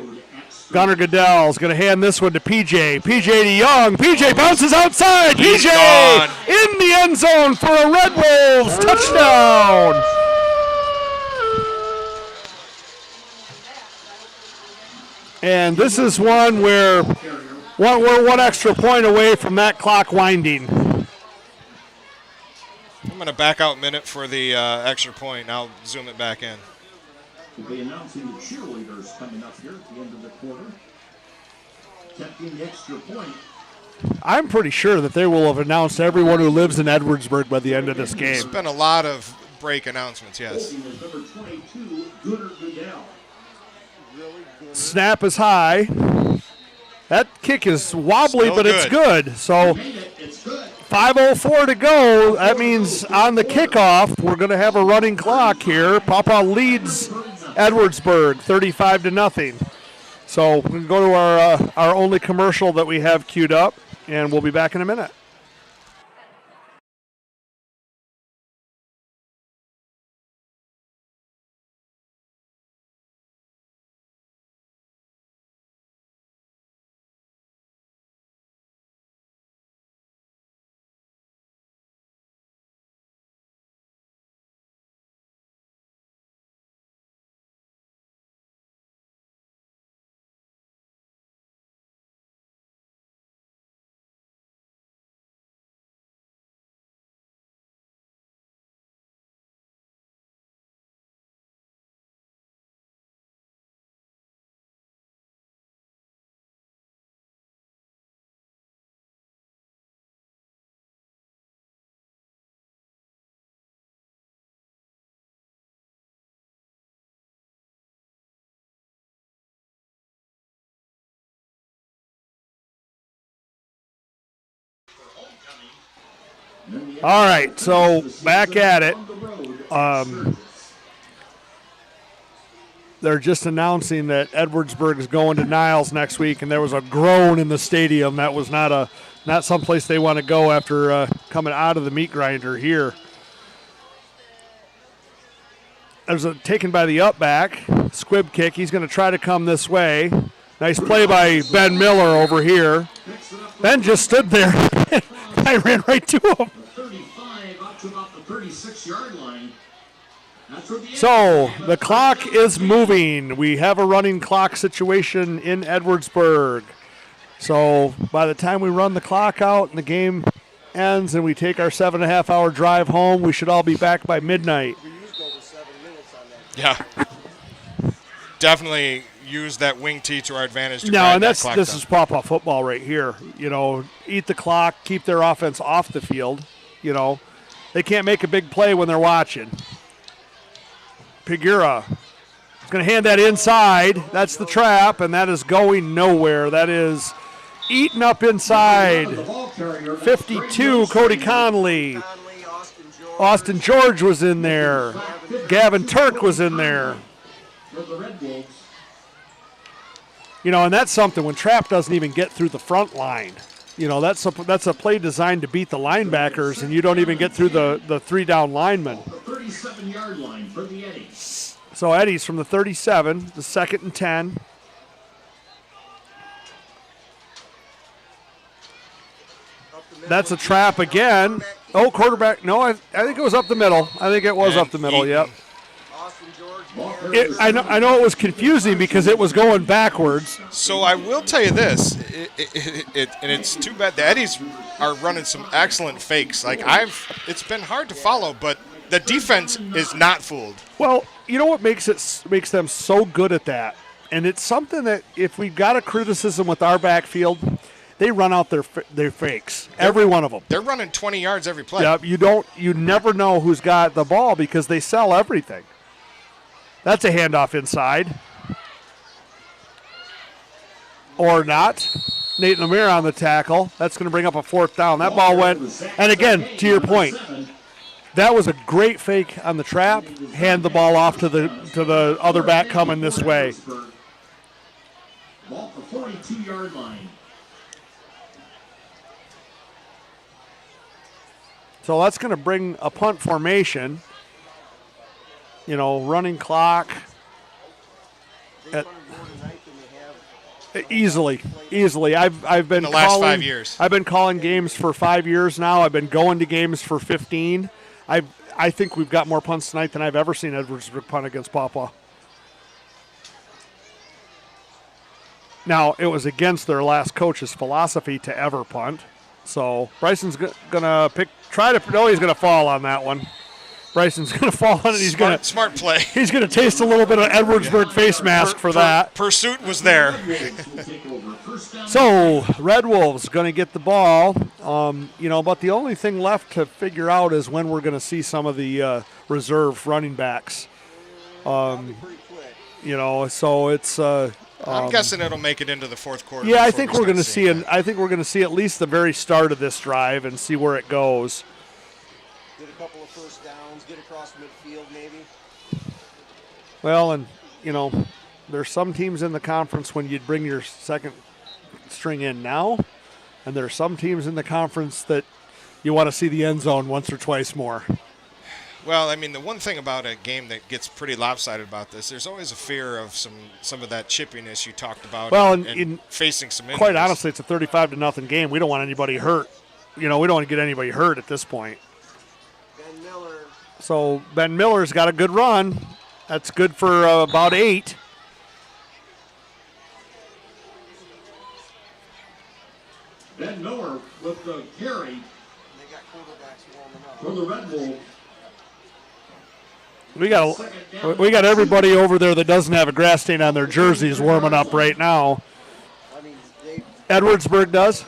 Gunnar Goodell's going to hand this one to PJ. PJ to Young. PJ bounces outside. He's PJ gone. in the end zone for a Red Wolves touchdown. And this is one where we're one extra point away from that clock winding. I'm going to back out a minute for the extra point. I'll zoom it back in. We'll be announcing the cheerleaders coming up here at the end of the quarter. Tempting the extra point. I'm pretty sure that they will have announced everyone who lives in Edwardsburg by the end of this game. There's been a lot of break announcements, yes. Holding is number 22, Gunnar Goodell. Snap is high. That kick is wobbly, Still but it's good. So 5:04 to go. That means on the kickoff, we're going to have a running clock here. Paw Paw leads Edwardsburg 35-0. So we're going to go to our only commercial that we have queued up, and we'll be back in a minute. All right, so back at it. They're just announcing that Edwardsburg is going to Niles next week, and there was a groan in the stadium. That was not someplace they want to go after coming out of the meat grinder here. There's a taken by the up back, squib kick. He's going to try to come this way. Nice play by Ben Miller over here. Ben just stood there. I ran right to him. 35 up to about the 36-yard line. So the clock is moving. We have a running clock situation in Edwardsburg. So by the time we run the clock out and the game ends and we take our 7.5-hour drive home, we should all be back by midnight. Yeah. Definitely use that wing tee to our advantage. To no, and this down. is Paw Paw football right here. You know, eat the clock, keep their offense off the field. You know, they can't make a big play when they're watching. Pigura is going to hand that inside. That's the trap, and that is going nowhere. That is eaten up inside. 52, Cody Conley. Austin George was in there. Gavin Turk was in there. You know, and that's something when trap doesn't even get through the front line. You know, that's a play designed to beat the linebackers, and you don't even get through the three-down linemen. 37-yard line for the Eddies. So Eddies from the 37, the 2nd and 10. That's a trap again. Oh, quarterback. No, I think it was up the middle. I think it was up the middle, yep. I know it was confusing because it was going backwards. So I will tell you this, and it's too bad. The Eddies are running some excellent fakes. It's been hard to follow, but the defense is not fooled. Well, you know what makes them so good at that, and it's something that if we got a criticism with our backfield, they run out their fakes, every one of them. They're running 20 yards every play. Yep, you never know who's got the ball because they sell everything. That's a handoff inside. Or not. Nate Lemire on the tackle. That's going to bring up a 4th down. That ball went, and again, to your point, that was a great fake on the trap. Hand the ball off to the other back coming this way. Ball at the 42-yard line. So that's going to bring a punt formation. Running clock. Easily. I've been in the last 5 years. I've been calling games for 5 years now. I've been going to games for 15. I think we've got more punts tonight than I've ever seen Edwardsburg punt against Paw Paw. Now, it was against their last coach's philosophy to ever punt. So Bryson's going to he's going to fall on that one. Bryson's going to fall on it. He's going to smart play. He's going to taste a little bit of Edwardsburg face mask for that. Pursuit was there. So Red Wolves going to get the ball. But the only thing left to figure out is when we're going to see some of the reserve running backs. So it's. I'm guessing it'll make it into the 4th quarter. Yeah, I think we're going to see at least the very start of this drive and see where it goes. Get a couple of first downs, get across midfield maybe. Well, and there's some teams in the conference when you'd bring your second string in now, and there are some teams in the conference that you want to see the end zone once or twice more. Well, I mean, the one thing about a game that gets pretty lopsided about this, there's always a fear of some of that chippiness you talked about. Well, and facing some injuries. Quite honestly, it's a 35-0 game. We don't want anybody hurt. We don't want to get anybody hurt at this point. Ben Miller. So Ben Miller's got a good run. That's good for about 8. Ben Miller with the carry. They got quarterbacks warming up. For the Red Wolves. We got everybody over there that doesn't have a grass stain on their jerseys warming up right now. Edwardsburg does.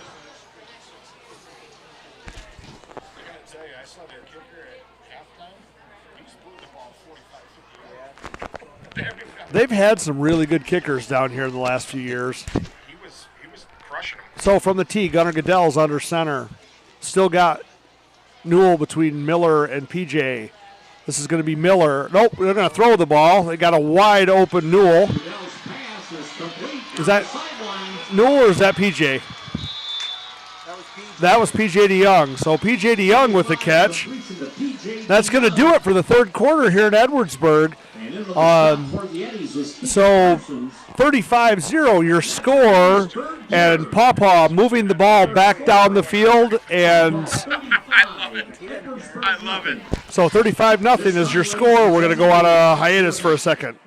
They've had some really good kickers down here in the last few years. He was crushing them. So from the tee, Gunnar Goodell's under center. Still got Newell between Miller and PJ. This is going to be Miller. Nope, they're going to throw the ball. They got a wide open Newell. Is that Newell or is that PJ? That was PJ DeYoung. So PJ DeYoung with the catch. That's going to do it for the 3rd quarter here in Edwardsburg. So 35-0 your score, and Paw Paw moving the ball back down the field, and I love it. So 35-0 is your score. We're going to go on a hiatus for a second.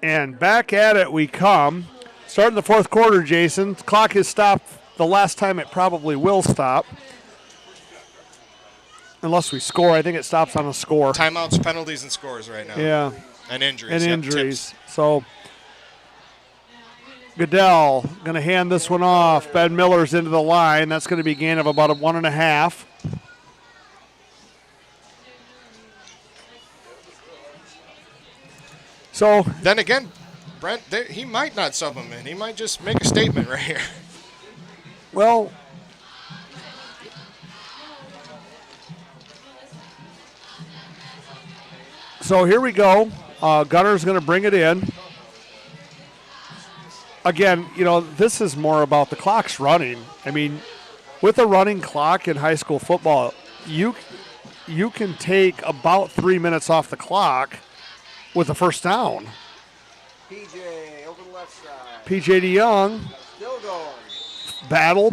And back at it we come. Starting the 4th quarter, Jason. The clock has stopped the last time it probably will stop. Unless we score. I think it stops on a score. Timeouts, penalties, and scores right now. Yeah. And injuries. And Yep, injuries. tips. So Goodell going to hand this one off. Ben Miller's into the line. That's going to be a gain of about 1.5. So then again, Brent, he might not sub him in. He might just make a statement right here. Well, So here we go. Gunner's going to bring it in. Again, this is more about the clock's running. I mean, with a running clock in high school football, you can take about 3 minutes off the clock with a first down. PJ over the left side. PJ DeYoung. Still going. Battle.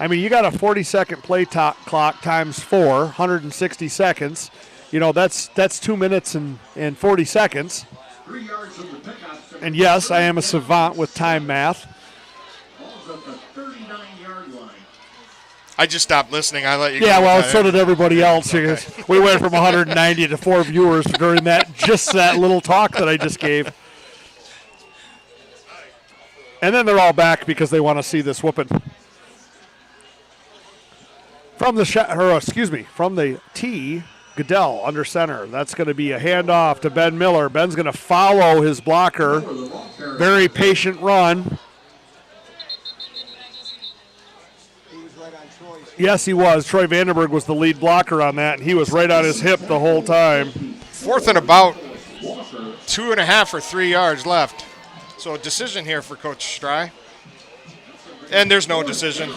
I mean, you got a 40-second play clock times 4, 160 seconds. That's 2 minutes and 40 seconds. 3 yards from the pickup. And yes, I am a savant with time math. Ball's at the 39-yard line. I just stopped listening. I let you. Yeah, go well, with that. so did everybody else. We went from 190 to 4 viewers during that little talk that I just gave. And then they're all back because they want to see this whooping. From the tee, Goodell under center. That's going to be a handoff to Ben Miller. Ben's going to follow his blocker. Very patient run. Yes, he was. Troy Vandenberg was the lead blocker on that, and he was right on his hip the whole time. 4th and about 2.5 or 3 yards left. So a decision here for Coach Stry. And there's no decision.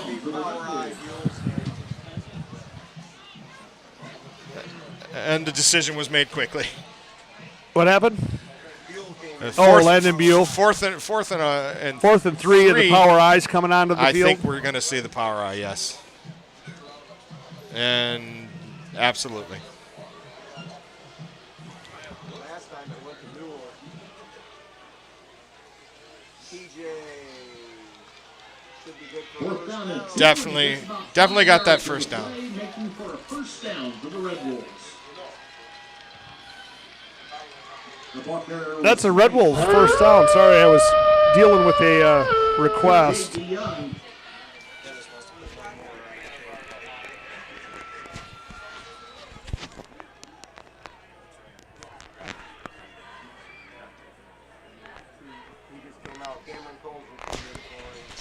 And the decision was made quickly. What happened? Landon Buell. Fourth and 3, and the power eyes coming onto the field. I think we're going to see the power eye, yes. And absolutely. Last time it went to Newell. PJ should be good for Definitely got that first down. Making for a first down for the Red Wolves. That's a Red Wolves first down. Sorry, I was dealing with a request.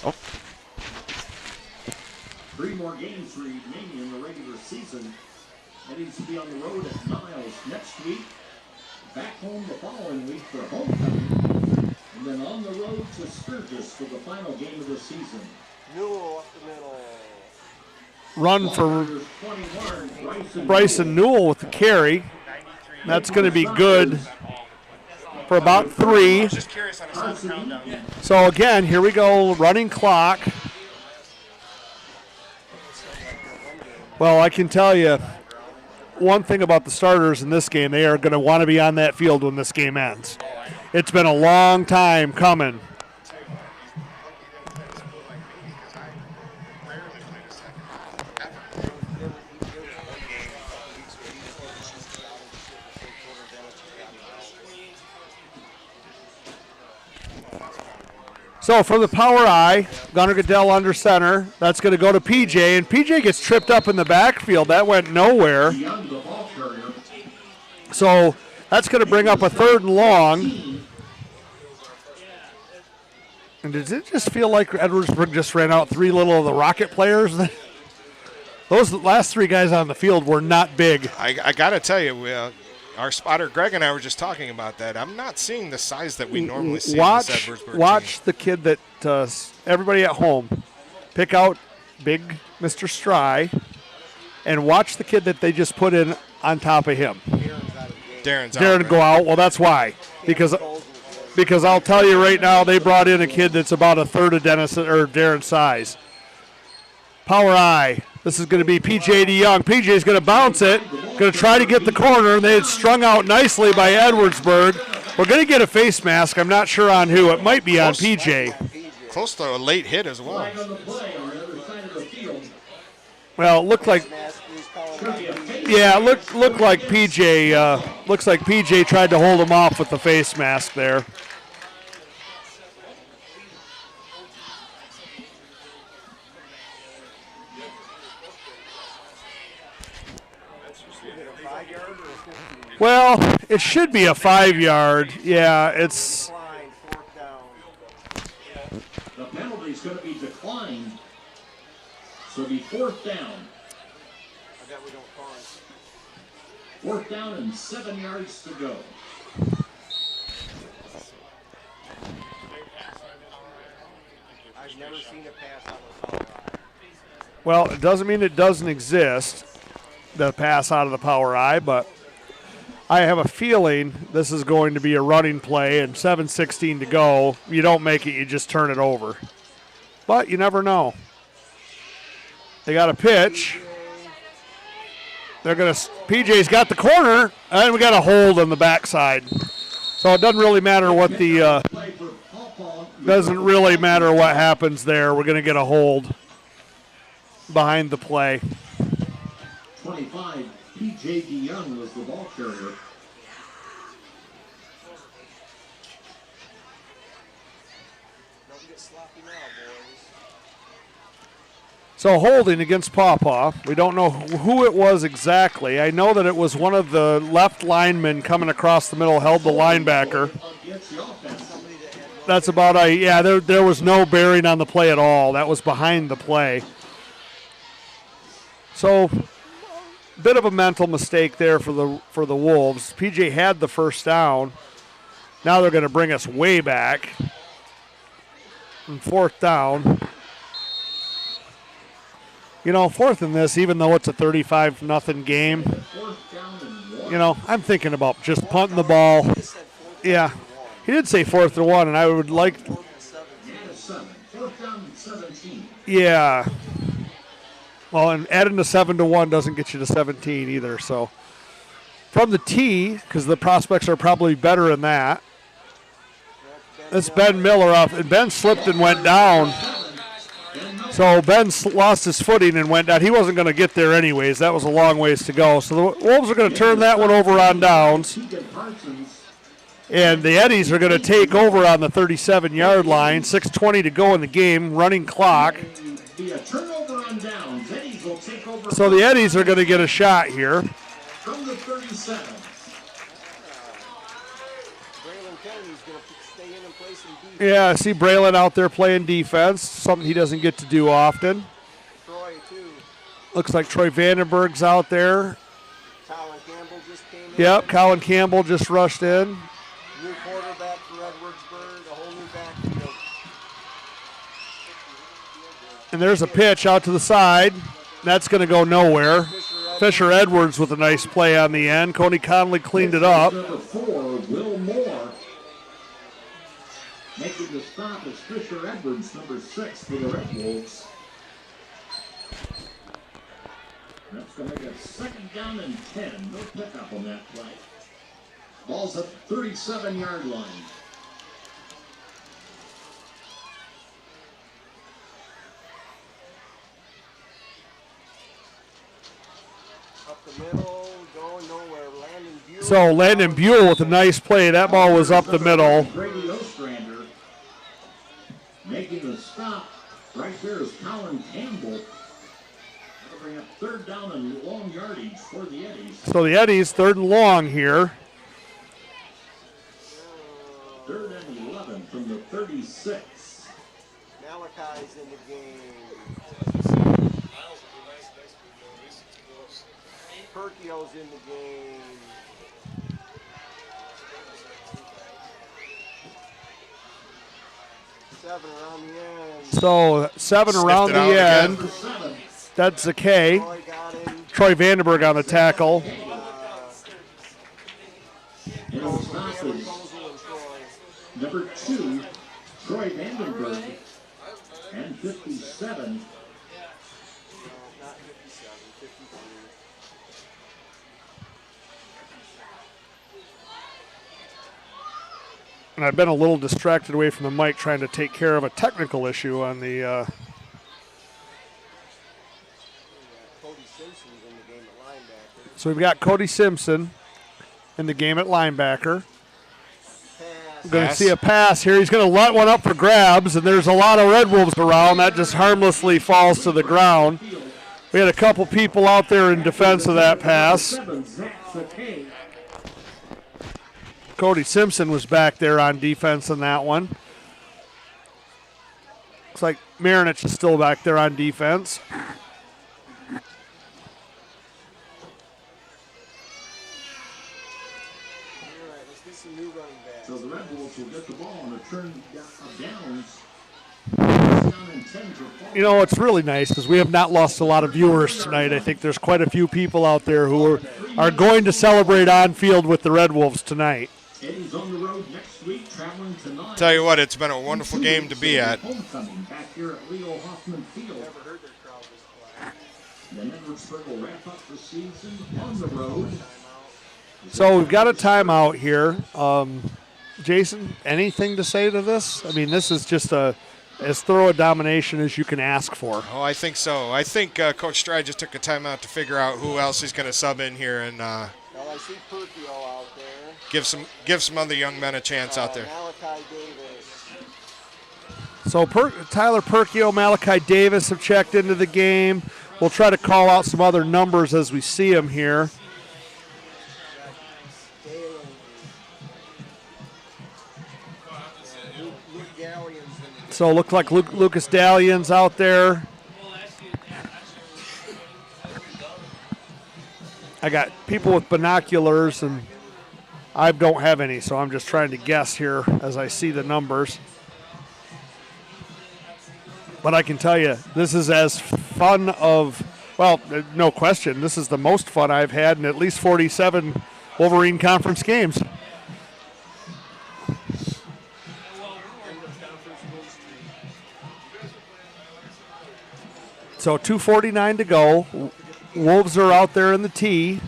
Oh. 3 more games remaining in the regular season. Heading to be on the road at Niles next week. Back home the following week for homecoming. And then on the road to Sturgis for the final game of the season. Newell up the middle. Run for Bryson Newell with the carry. That's going to be good for about 3. So again, here we go, running clock. Well, I can tell you one thing about the starters in this game, they are going to want to be on that field when this game ends. It's been a long time coming. So from the power eye, Gunnar Goodell under center. That's going to go to PJ, and PJ gets tripped up in the backfield. That went nowhere. So that's going to bring up a 3rd and long. And does it just feel like Edwardsburg just ran out 3 little of the Rocket players? Those last 3 guys on the field were not big. I got to tell you, our spotter Greg and I were just talking about that. I'm not seeing the size that we normally see in this Edwardsburg Watch team. the kid that everybody at home pick out big Mr. Stry and watch the kid that they just put in on top of him. Darren go out. Well, that's why. Because I'll tell you right now, they brought in a kid that's about a third of Darren's size. Power eye. This is going to be PJ DeYoung. PJ's going to bounce it, going to try to get the corner, and they had strung out nicely by Edwardsburg. We're going to get a face mask. I'm not sure on who. It might be on PJ. Close to a late hit as well. Well, it looked like, yeah, it looked like PJ. Looks like PJ tried to hold him off with the face mask there. Well, it should be a 5-yard. Yeah, it's. The penalty is going to be declined. So it'll be 4th down. 4th down and 7 yards to go. I've never seen a pass out of the power eye. Well, it doesn't mean it doesn't exist, the pass out of the power eye, but I have a feeling this is going to be a running play and 7:16 to go. You don't make it, you just turn it over. But you never know. They got a pitch. They're going to, PJ's got the corner, and we got a hold on the backside. So it doesn't really matter what the, doesn't really matter what happens there. We're going to get a hold behind the play. 25, P.J. DeYoung was the ball carrier. Don't get sloppy now, boys. So holding against Paw Paw. We don't know who it was exactly. I know that it was one of the left linemen coming across the middle, held the linebacker. That's about there was no bearing on the play at all. That was behind the play. So, bit of a mental mistake there for the Wolves. PJ had the first down. Now they're going to bring us way back. And 4th down. You know, 4th in this, even though it's a 35-0 game, you know, I'm thinking about just punting the ball. Yeah, he did say 4th and 1, and I would like. Yeah. Well, and adding the 7-1 doesn't get you to 17 either. So from the tee, because the prospects are probably better than that. It's Ben Miller up, and Ben slipped and went down. So Ben lost his footing and went down. He wasn't going to get there anyways. That was a long ways to go. So the Wolves are going to turn that one over on downs. And the Eddies are going to take over on the 37-yard line. 6:20 to go in the game, running clock. So the Eddies are going to get a shot here. From the 37. Yeah, I see Braylon out there playing defense, something he doesn't get to do often. Troy, too. Looks like Troy Vandenberg's out there. Colin Campbell just came in. Yep, Colin Campbell just rushed in. New quarterback for Edwardsburg, a whole new backfield. And there's a pitch out to the side. That's going to go nowhere. Fisher Edwards with a nice play on the end. Coney Conley cleaned it up. Number 4, Will Moore. Making the stop is Fisher Edwards, number 6 for the Red Wolves. That's going to make it 2nd down and 10. No pickup on that play. Ball's at the 37-yard line. Up the middle, going nowhere. Landon Buell. So Landon Buell with a nice play. That ball was up the middle. Brady Ostrander making the stop. Right there is Colin Campbell. That'll bring up 3rd down and long yardage for the Eddies. So the Eddies 3rd and long here. 3rd and 11 from the 36. Malachi's in the game. Perkio's in the game. Seven around the end. So 7 around the end. That's a K. Troy Vandenberg on the tackle. Number 2, Troy Vandenberg, and 57. Not 57, 53. And I've been a little distracted away from the mic trying to take care of a technical issue on the. Cody Simpson's in the game at linebacker. So we've got Cody Simpson in the game at linebacker. We're going to see a pass here. He's going to let one up for grabs, and there's a lot of Red Wolves around. That just harmlessly falls to the ground. We had a couple people out there in defense of that pass. Cody Simpson was back there on defense on that one. Looks like Marinich is still back there on defense. will get the ball on a turn of downs. Down and 10 for Paw You know, it's really nice because we have not lost a lot of viewers tonight. I think there's quite a few people out there who are going to celebrate on field with the Red Wolves tonight. Eddie's on the road next week, traveling tonight. Tell you what, it's been a wonderful game to be at. Homecoming back here at Leo Hoffman Field. Then Edwardsburg will wrap up the season on the road. So we've got a timeout here. Jason, anything to say to this? I mean, this is just as thorough a domination as you can ask for. Oh, I think so. I think Coach Stride just took a timeout to figure out who else he's going to sub in here and Well, I see Perkio out there. give some other young men a chance out there. Malachi Davis. So Tyler Perkio, Malachi Davis have checked into the game. We'll try to call out some other numbers as we see them here. So it looked like Lucas Dallion's out there. I got people with binoculars, and I don't have any, so I'm just trying to guess here as I see the numbers. But I can tell you, this is as fun of, well, no question, this is the most fun I've had in at least 47 Wolverine Conference games. So 2:49 to go. Wolves are out there in the tee.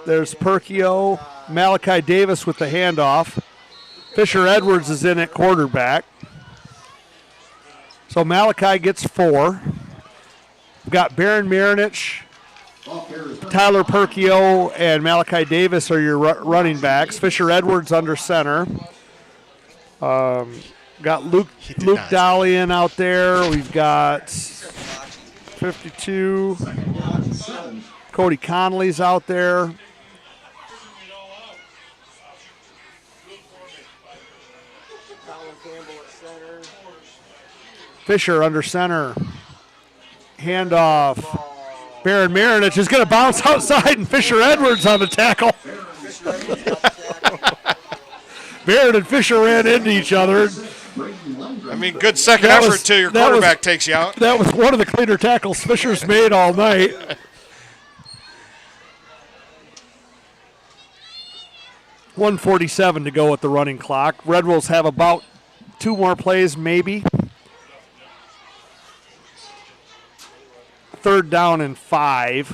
There's Perkio, Malachi Davis with the handoff. Fisher Edwards is in at quarterback. So Malachi gets 4. We've got Baron Marinich, Tyler Perkio, and Malachi Davis are your running backs. Fisher Edwards under center. Got Luke Dalian out there. We've got 52. Cody Conley's out there. Fisher under center. Handoff. Baron Marinich is going to bounce outside, and Fisher Edwards on the tackle. Baron and Fisher ran into each other. I mean, good second effort till your quarterback takes you out. That was one of the cleaner tackles Fisher's made all night. .147 to go at the running clock. Red Wolves have about 2 more plays, maybe. 3rd down and 5.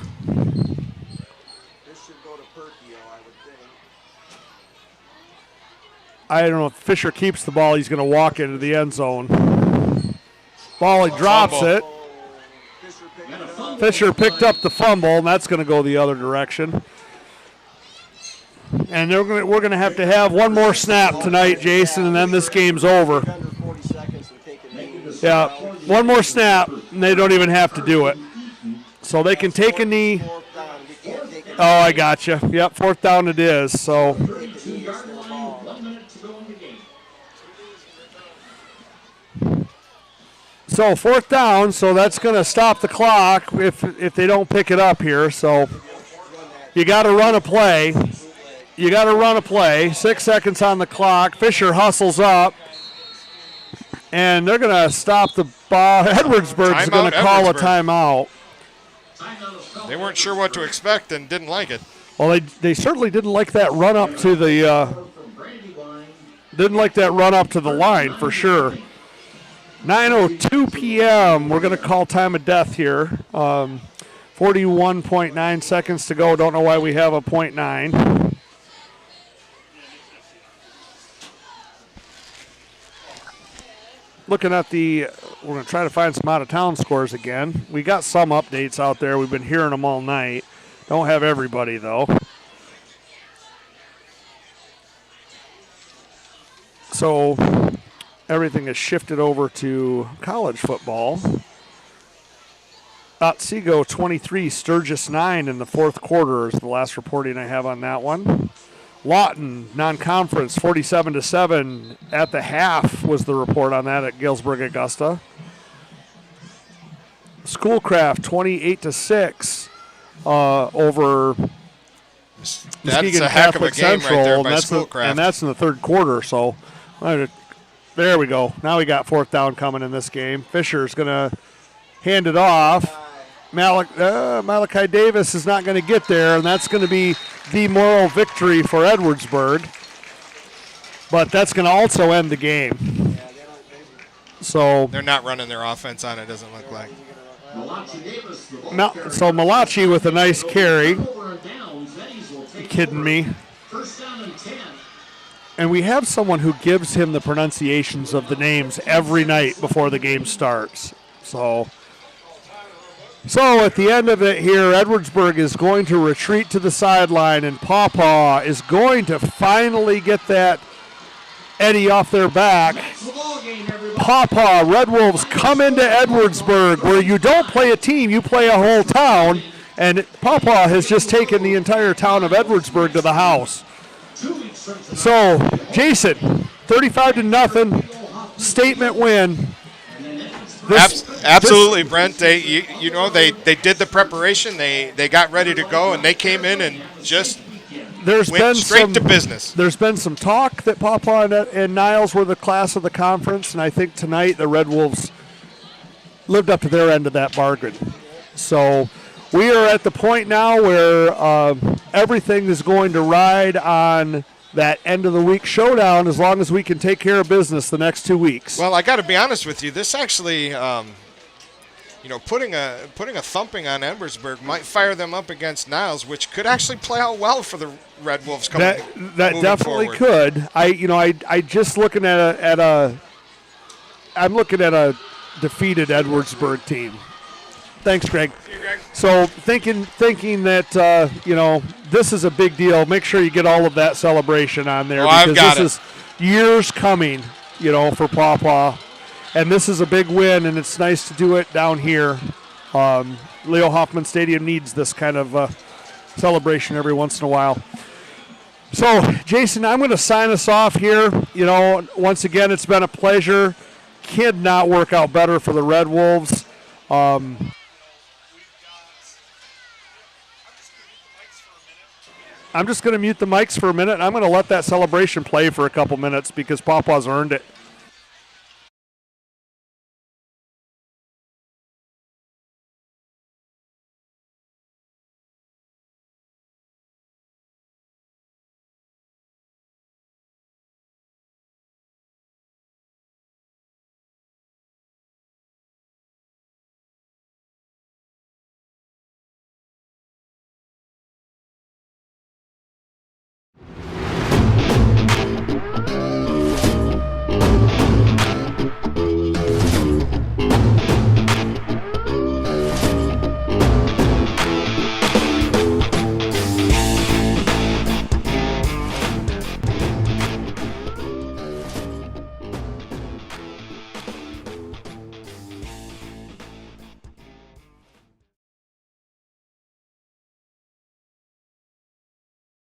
This should go to Perkio, I would think. I don't know if Fisher keeps the ball, he's going to walk into the end zone. Ball, he drops it. Fisher picked up the fumble, and that's going to go the other direction. And we're going to have one more snap tonight, Jason, and then this game's over. Yeah, one more snap, and they don't even have to do it. So they can take a knee. Oh, I got you. Yep, 4th down it is. So So 4th down, so that's going to stop the clock if they don't pick it up here. So you got to run a play. 6 seconds on the clock. Fisher hustles up, and they're going to stop the ball. Edwardsburg's going to call a timeout. They weren't sure what to expect and didn't like it. Well, they certainly didn't like that run up to the line for sure. 9:02 p.m. We're going to call time of death here. 41.9 seconds to go. Don't know why we have a .9. Looking at we're going to try to find some out-of-town scores again. We got some updates out there. We've been hearing them all night. Don't have everybody, though. So everything is shifted over to college football. Otsego 23, Sturgis 9 in the 4th quarter is the last reporting I have on that one. Lawton, non-conference, 47-7 at the half was the report on that at Galesburg Augusta. Schoolcraft, 28-6 over That's a heck of a game right there by and Schoolcraft. that's in the third quarter. So there we go. Now we got fourth down coming in this game. Fisher's going to hand it off. Malachi Davis is not going to get there, and that's going to be the moral victory for Edwardsburg. But that's going to also end the game. So they're not running their offense on it, doesn't look like. So Malachi with a nice carry. You kidding me? And we have someone who gives him the pronunciations of the names every night before the game starts. So at the end of it here, Edwardsburg is going to retreat to the sideline, and Paw Paw is going to finally get that Eddie off their back. Paw Paw, Red Wolves come into Edwardsburg, where you don't play a team, you play a whole town, and Paw Paw has just taken the entire town of Edwardsburg to the house. So, Jason, 35-0, statement win. Absolutely, Brent. They did the preparation. They got ready to go, and they came in and just went straight to business. There's been some talk that Paw Paw and Niles were the class of the conference, and I think tonight the Red Wolves lived up to their end of that bargain. So we are at the point now where everything is going to ride on that end of the week showdown as long as we can take care of business the next 2 weeks. Well, I got to be honest with you. This actually, putting a thumping on Edwardsburg might fire them up against Niles, which could actually play out well for the Red Wolves coming. That definitely forward. could. I just looking I'm looking at a defeated Edwardsburg team. Thanks, Greg. So thinking that this is a big deal. Make sure you get all of that celebration on there because this is years coming, for Paw Paw, and this is a big win, and it's nice to do it down here. Leo Hoffman Stadium needs this kind of celebration every once in a while. So, Jason, I'm going to sign us off here. Once again, it's been a pleasure. Could not work out better for the Red Wolves. I'm just going to mute the mics for a minute. I'm going to let that celebration play for a couple minutes because Paw Paw's earned it.